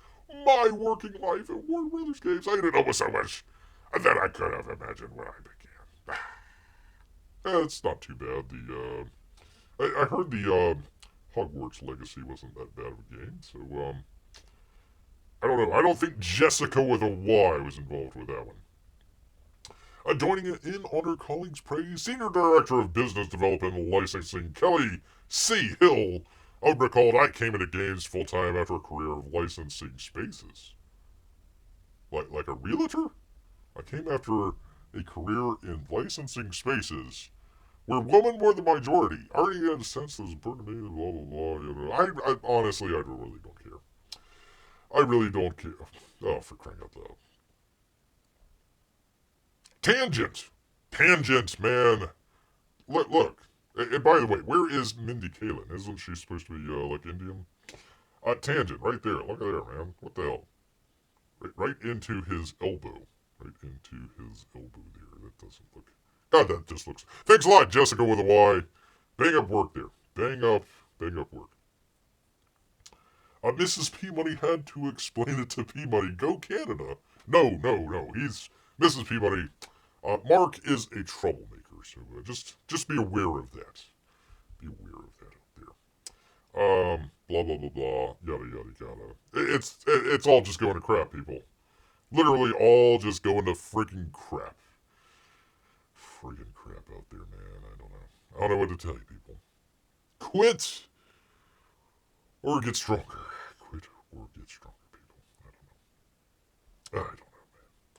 my working life at Warner Brothers games. I didn't know so much that I could have imagined when I began. It's not too bad. I heard the Hogwarts Legacy wasn't that bad of a game, so I don't know. I don't think Jessica with a Y was involved with that one. Joining in on her colleagues' praise, Senior Director of Business Development and Licensing, Kelly C. Hill, recalled I came into games full-time after a career of licensing spaces. Like a realtor? I came after a career in licensing spaces where women were the majority. I already had a sense that was important to me, blah, blah, blah. You know, I honestly, I really don't care. I really don't care. Oh, for crying out loud. Tangent, man. Look. And by the way, where is Mindy Kaling? Isn't she supposed to be, like, Indian? Tangent, right there. Look at there, man. What the hell? Right into his elbow. Right into his elbow there. That doesn't look... God, that just looks... Thanks a lot, Jessica with a Y. Bang up work there. Bang up work. Mrs. P-Money had to explain it to P-Money. Go Canada. No. He's... Mrs. P-Money... Marc is a troublemaker, so just be aware of that. Be aware of that out there. Blah, blah, blah, blah, yada. It's all just going to crap, people. Literally all just going to freaking crap. Freaking crap out there, man. I don't know what to tell you, people. Quit or get stronger. Quit or get stronger, people. I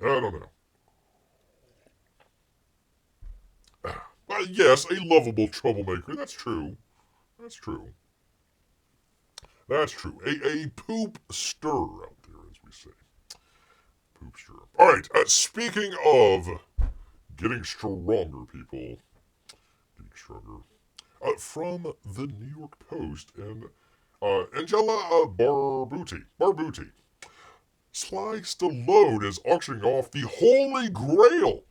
don't know, man. Yes, a lovable troublemaker. That's true. A poop stir out there, as we say. Poop stir. All right. Speaking of getting stronger, people. Getting stronger. From the New York Post and Angela Barbuti. Sly Stallone is auctioning off the Holy Grail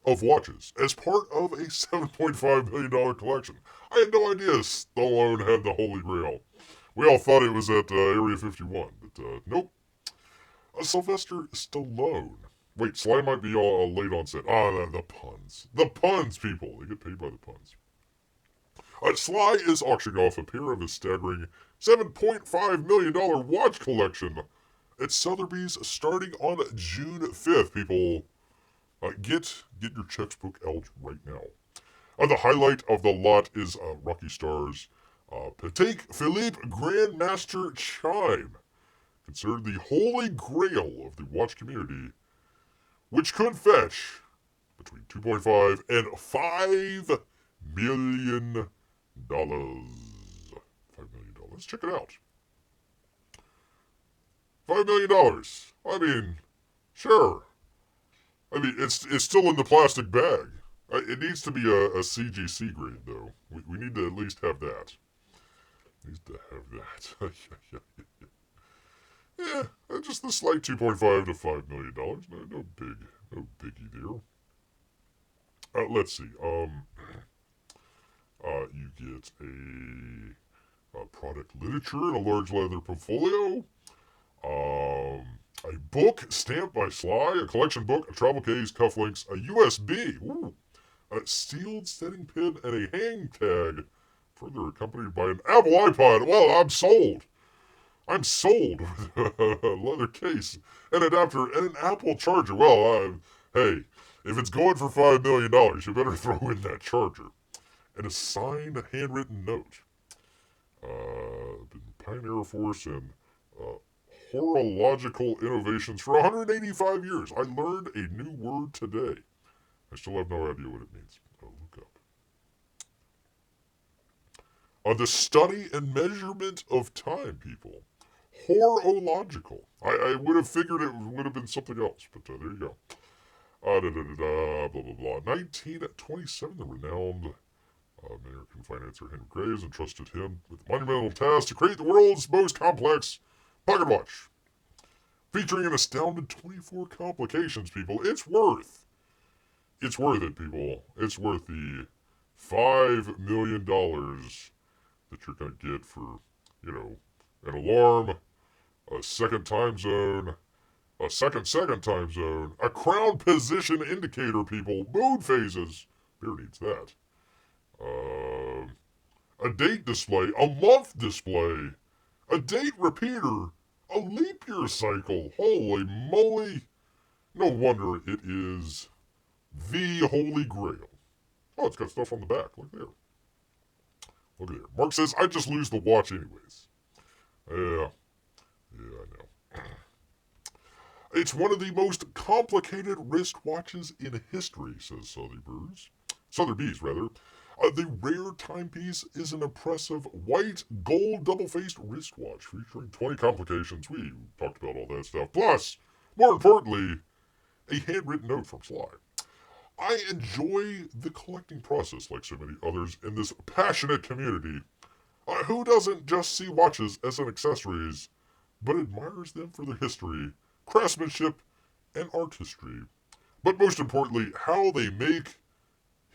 of watches as part of a $7.5 million collection. I had no idea Stallone had the Holy Grail. We all thought it was at Area 51, but nope. Sylvester Stallone. Wait, Sly might be all late on set. The puns. The puns, people. They get paid by the puns. Sly is auctioning off a pair of his staggering $7.5 million watch collection at Sotheby's starting on June 5th, people. Get your textbook out right now. The highlight of the lot is Rocky Star's Patek Philippe Grandmaster Chime, considered the holy grail of the watch community, which could fetch between 2.5 and $5 million. $5 million. Let's check it out. $5 million. I mean, sure. I mean, it's still in the plastic bag. It needs to be a CGC grade, though. We need to at least have that. Needs to have that. Yeah, just the slight 2.5 to $5 million. No biggie there. Let's see. You get a product literature in a large leather portfolio. A book stamped by Sly, a collection book, a travel case, cufflinks, a USB, a sealed setting pin, and a hang tag, further accompanied by an Apple iPod. Well, I'm sold. I'm sold with a leather case, an adapter, and an Apple charger. Well, hey, if it's going for $5 million, you better throw in that charger. And a signed handwritten note. Been Pioneer Force and horological innovations for 185 years. I learned a new word today. I still have no idea what it means. I'll look up. The study and measurement of time, people. Horological. I would have figured it would have been something else, but there you go. Blah, blah, blah. 1927, the renowned American financier Henry Graves entrusted him with the monumental task to create the world's most complex pocket watch. Featuring an astounding 24 complications, people. It's worth it, people. It's worth the $5 million that you're going to get for, an alarm, a second time zone, a second time zone, a crown position indicator, people, moon phases. Beer needs that. A date display, a month display, a date repeater, a leap year cycle. Holy moly. No wonder it is the Holy Grail. Oh, it's got stuff on the back. Look there. Look there. Marc says, I just lose the watch anyways. Yeah, I know. It's one of the most complicated wristwatches in history, says Sotheby's, rather. The rare timepiece is an impressive white gold double-faced wristwatch featuring 20 complications. We talked about all that stuff. Plus, more importantly, a handwritten note from Sly. I enjoy the collecting process like so many others in this passionate community. Who doesn't just see watches as an accessories, but admires them for their history, craftsmanship, and artistry. But most importantly, how they make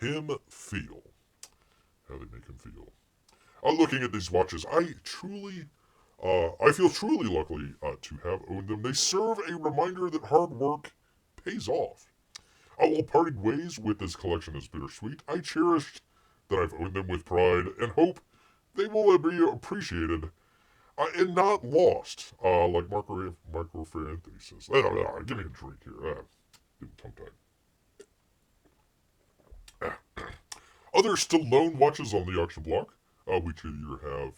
him feel. Looking at these watches, I feel truly lucky to have owned them. They serve a reminder that hard work pays off. While parting ways with this collection is bittersweet, I cherished that I've owned them with pride and hope they will be appreciated and not lost, like Marco Fiendish says. Give me a drink here. Give me tongue-tied. Other Stallone watches on the auction block, which either have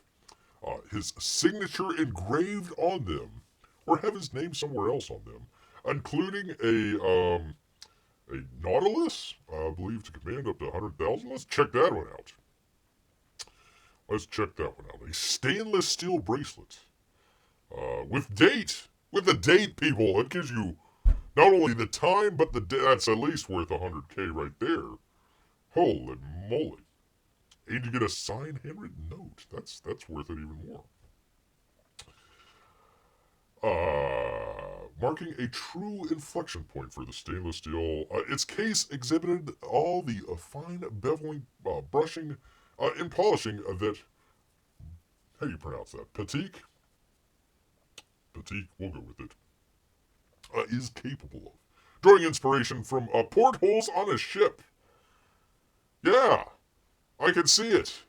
his signature engraved on them or have his name somewhere else on them, including a Nautilus, I believe, to command up to 100,000. Let's check that one out. A stainless steel bracelet with the date, people. It gives you not only the time, but the date. That's at least worth 100K right there. Holy moly. And you get a signed handwritten note. That's worth it even more. Marking a true inflection point for the stainless steel. Its case exhibited all the fine beveling, brushing, and polishing that, how do you pronounce that? Patek, we'll go with it. is capable of. Drawing inspiration from portholes on a ship. Yeah, I can see it.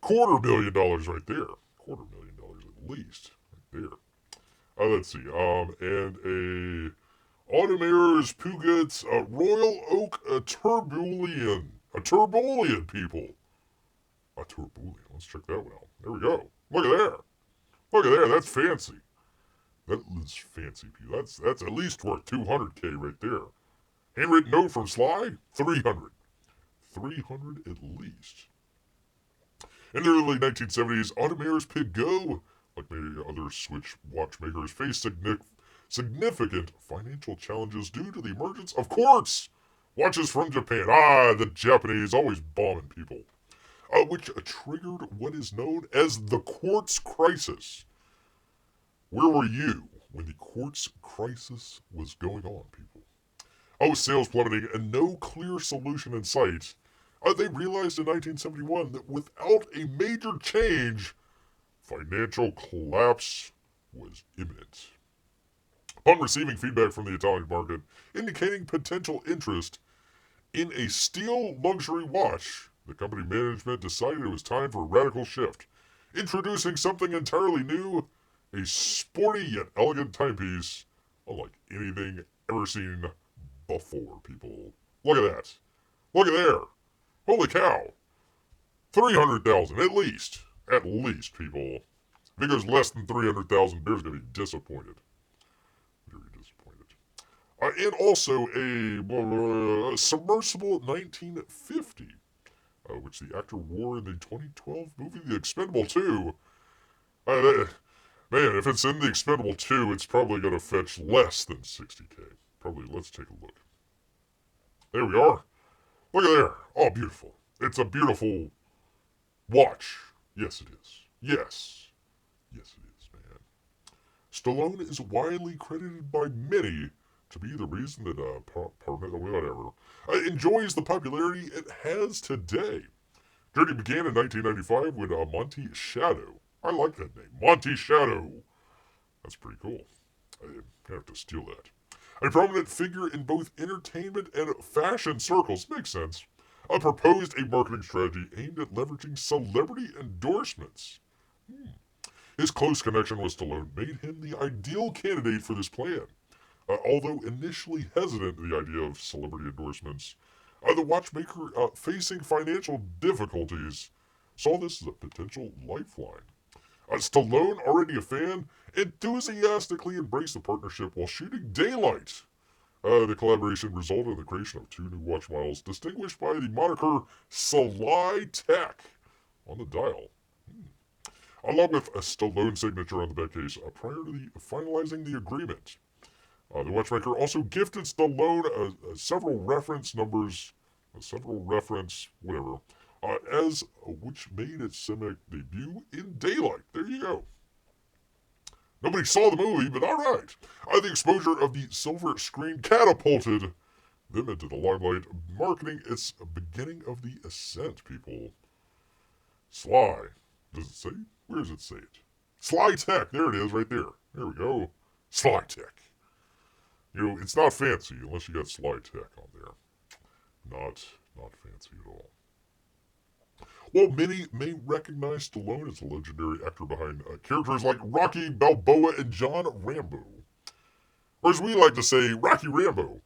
$250,000 right there. $250,000 at least. Right there. Let's see. And a Automare's Puget Royal Oak Turbulian. A Turbulian, people. A Turbulian. Let's check that one out. There we go. Look at there. Look at there. That's fancy. That is fancy, people. That's at least worth $200K right there. Handwritten note from Sly, 300. 300 at least. In the early 1970s, Automare's Peugeot, like many other Switch watchmakers, faced significant financial challenges due to the emergence of quartz watches from Japan. The Japanese always bombing people. Which triggered what is known as the quartz crisis. Where were you when the quartz crisis was going on, people? With sales plummeting and no clear solution in sight, they realized in 1971 that without a major change, financial collapse was imminent. Upon receiving feedback from the Italian market indicating potential interest in a steel luxury watch, the company management decided it was time for a radical shift, introducing something entirely new, a sporty yet elegant timepiece, unlike anything ever seen before, people. Look at that. Look at there. Holy cow. 300,000 at least. At least, people. If it goes less than 300,000, Bear's going to be disappointed. Very disappointed. And also a submersible 1950, which the actor wore in the 2012 movie The Expendable 2. Man, if it's in The Expendable 2, it's probably going to fetch less than 60K. Probably, let's take a look. There we are. Look at there. Oh, beautiful. It's a beautiful watch. Yes, it is. Yes. Yes, it is, man. Stallone is widely credited by many to be the reason that, enjoys the popularity it has today. Journey began in 1995 with Monty Shadow. I like that name. Monty Shadow. That's pretty cool. I have to steal that. A prominent figure in both entertainment and fashion circles, makes sense, proposed a marketing strategy aimed at leveraging celebrity endorsements. His close connection with Stallone made him the ideal candidate for this plan. Although initially hesitant to the idea of celebrity endorsements, the watchmaker, facing financial difficulties, saw this as a potential lifeline. Stallone, already a fan, enthusiastically embraced the partnership while shooting Daylight. The collaboration resulted in the creation of 2 new watch models, distinguished by the moniker Sly Tech on the dial. Along with a Stallone signature on the back case, prior to finalizing the agreement. The watchmaker also gifted Stallone several reference numbers, which made its cinematic debut in Daylight. There you go. Nobody saw the movie, but all right. The exposure of the silver screen catapulted them into the limelight, marketing its beginning of the ascent, people. Sly. Does it say? Where does it say it? Sly Tech. There it is, right there. There we go. Sly Tech. It's not fancy unless you got Sly Tech on there. Not fancy at all. While many may recognize Stallone as the legendary actor behind characters like Rocky Balboa and John Rambo, or as we like to say, Rocky Rambo,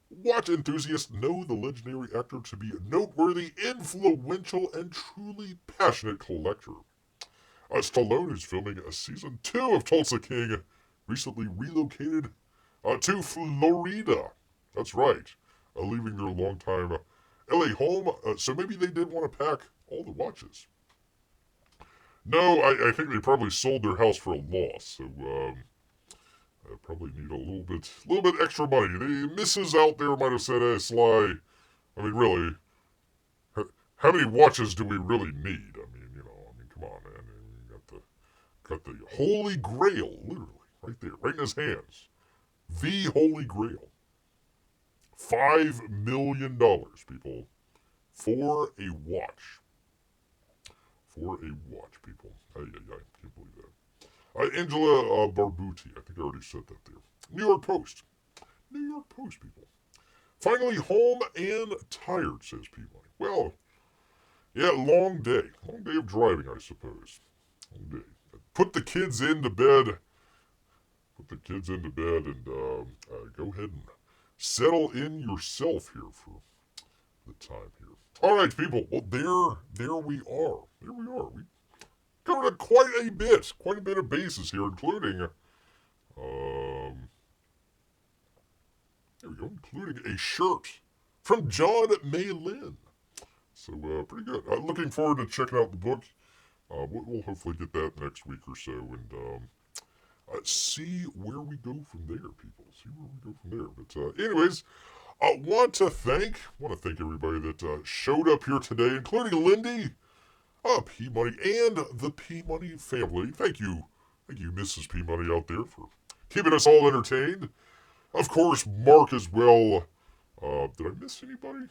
watch enthusiasts know the legendary actor to be a noteworthy, influential, and truly passionate collector. Stallone is filming a season 2 of Tulsa King, recently relocated to Florida. That's right, leaving their longtime LA home, so maybe they did want to pack all the watches. No, I think they probably sold their house for a loss, so probably need a little bit extra money. The missus out there might have said, "Hey, Sly, I mean, really, how many watches do we really need? Come on, man. You got the Holy Grail, literally, right there, right in his hands. The Holy Grail. $5 million, people, for a watch. For a watch, people. Can't believe that. Angela Barbuti, I think I already said that there. New York Post. New York Post, people. Finally home and tired, says Peabody. Well, yeah, long day. Long day of driving, I suppose. Long day. Put the kids into bed. Put the kids into bed and go ahead and settle in yourself here for the time here. All right, people. Well, there we are. There we are. We covered quite a bit of bases here, including, there we go, including a shirt from John Maylin. So, pretty good. Looking forward to checking out the book. We'll hopefully get that next week or so, and see where we go from there, people. See where we go from there. But anyways, I want to thank everybody that showed up here today, including Lindy, P-Money, and the P-Money family. Thank you, Mrs. P-Money out there for keeping us all entertained. Of course, Marc as well. Did I miss anybody?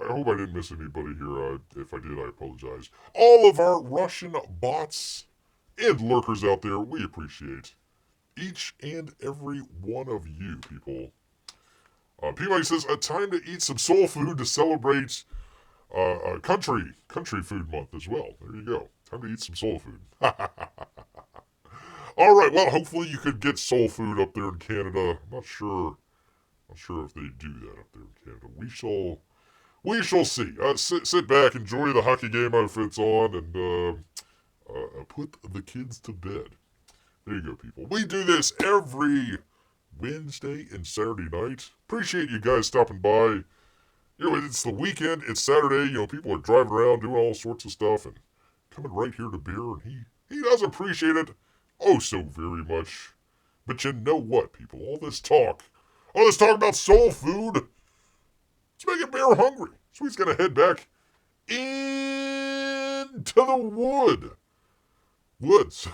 I hope I didn't miss anybody here. If I did, I apologize. All of our Russian bots and lurkers out there, we appreciate each and every one of you, people. P-Money says, a time to eat some soul food to celebrate country food month as well. There you go. Time to eat some soul food. All right, well, hopefully you could get soul food up there in Canada. I'm not sure if they do that up there in Canada. We shall see. Sit back, enjoy the hockey game outfits on, and put the kids to bed. There you go, people. We do this every Wednesday and Saturday night. Appreciate you guys stopping by. You know, it's the weekend, it's Saturday, you know, people are driving around doing all sorts of stuff and coming right here to beer, and he does appreciate it oh so very much. But you know what, people? All this talk about soul food, it's making Bear hungry. So he's gonna head back into the woods.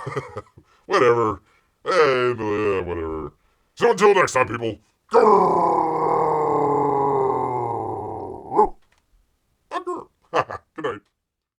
Whatever. Whatever. So until next time, people. Grrr!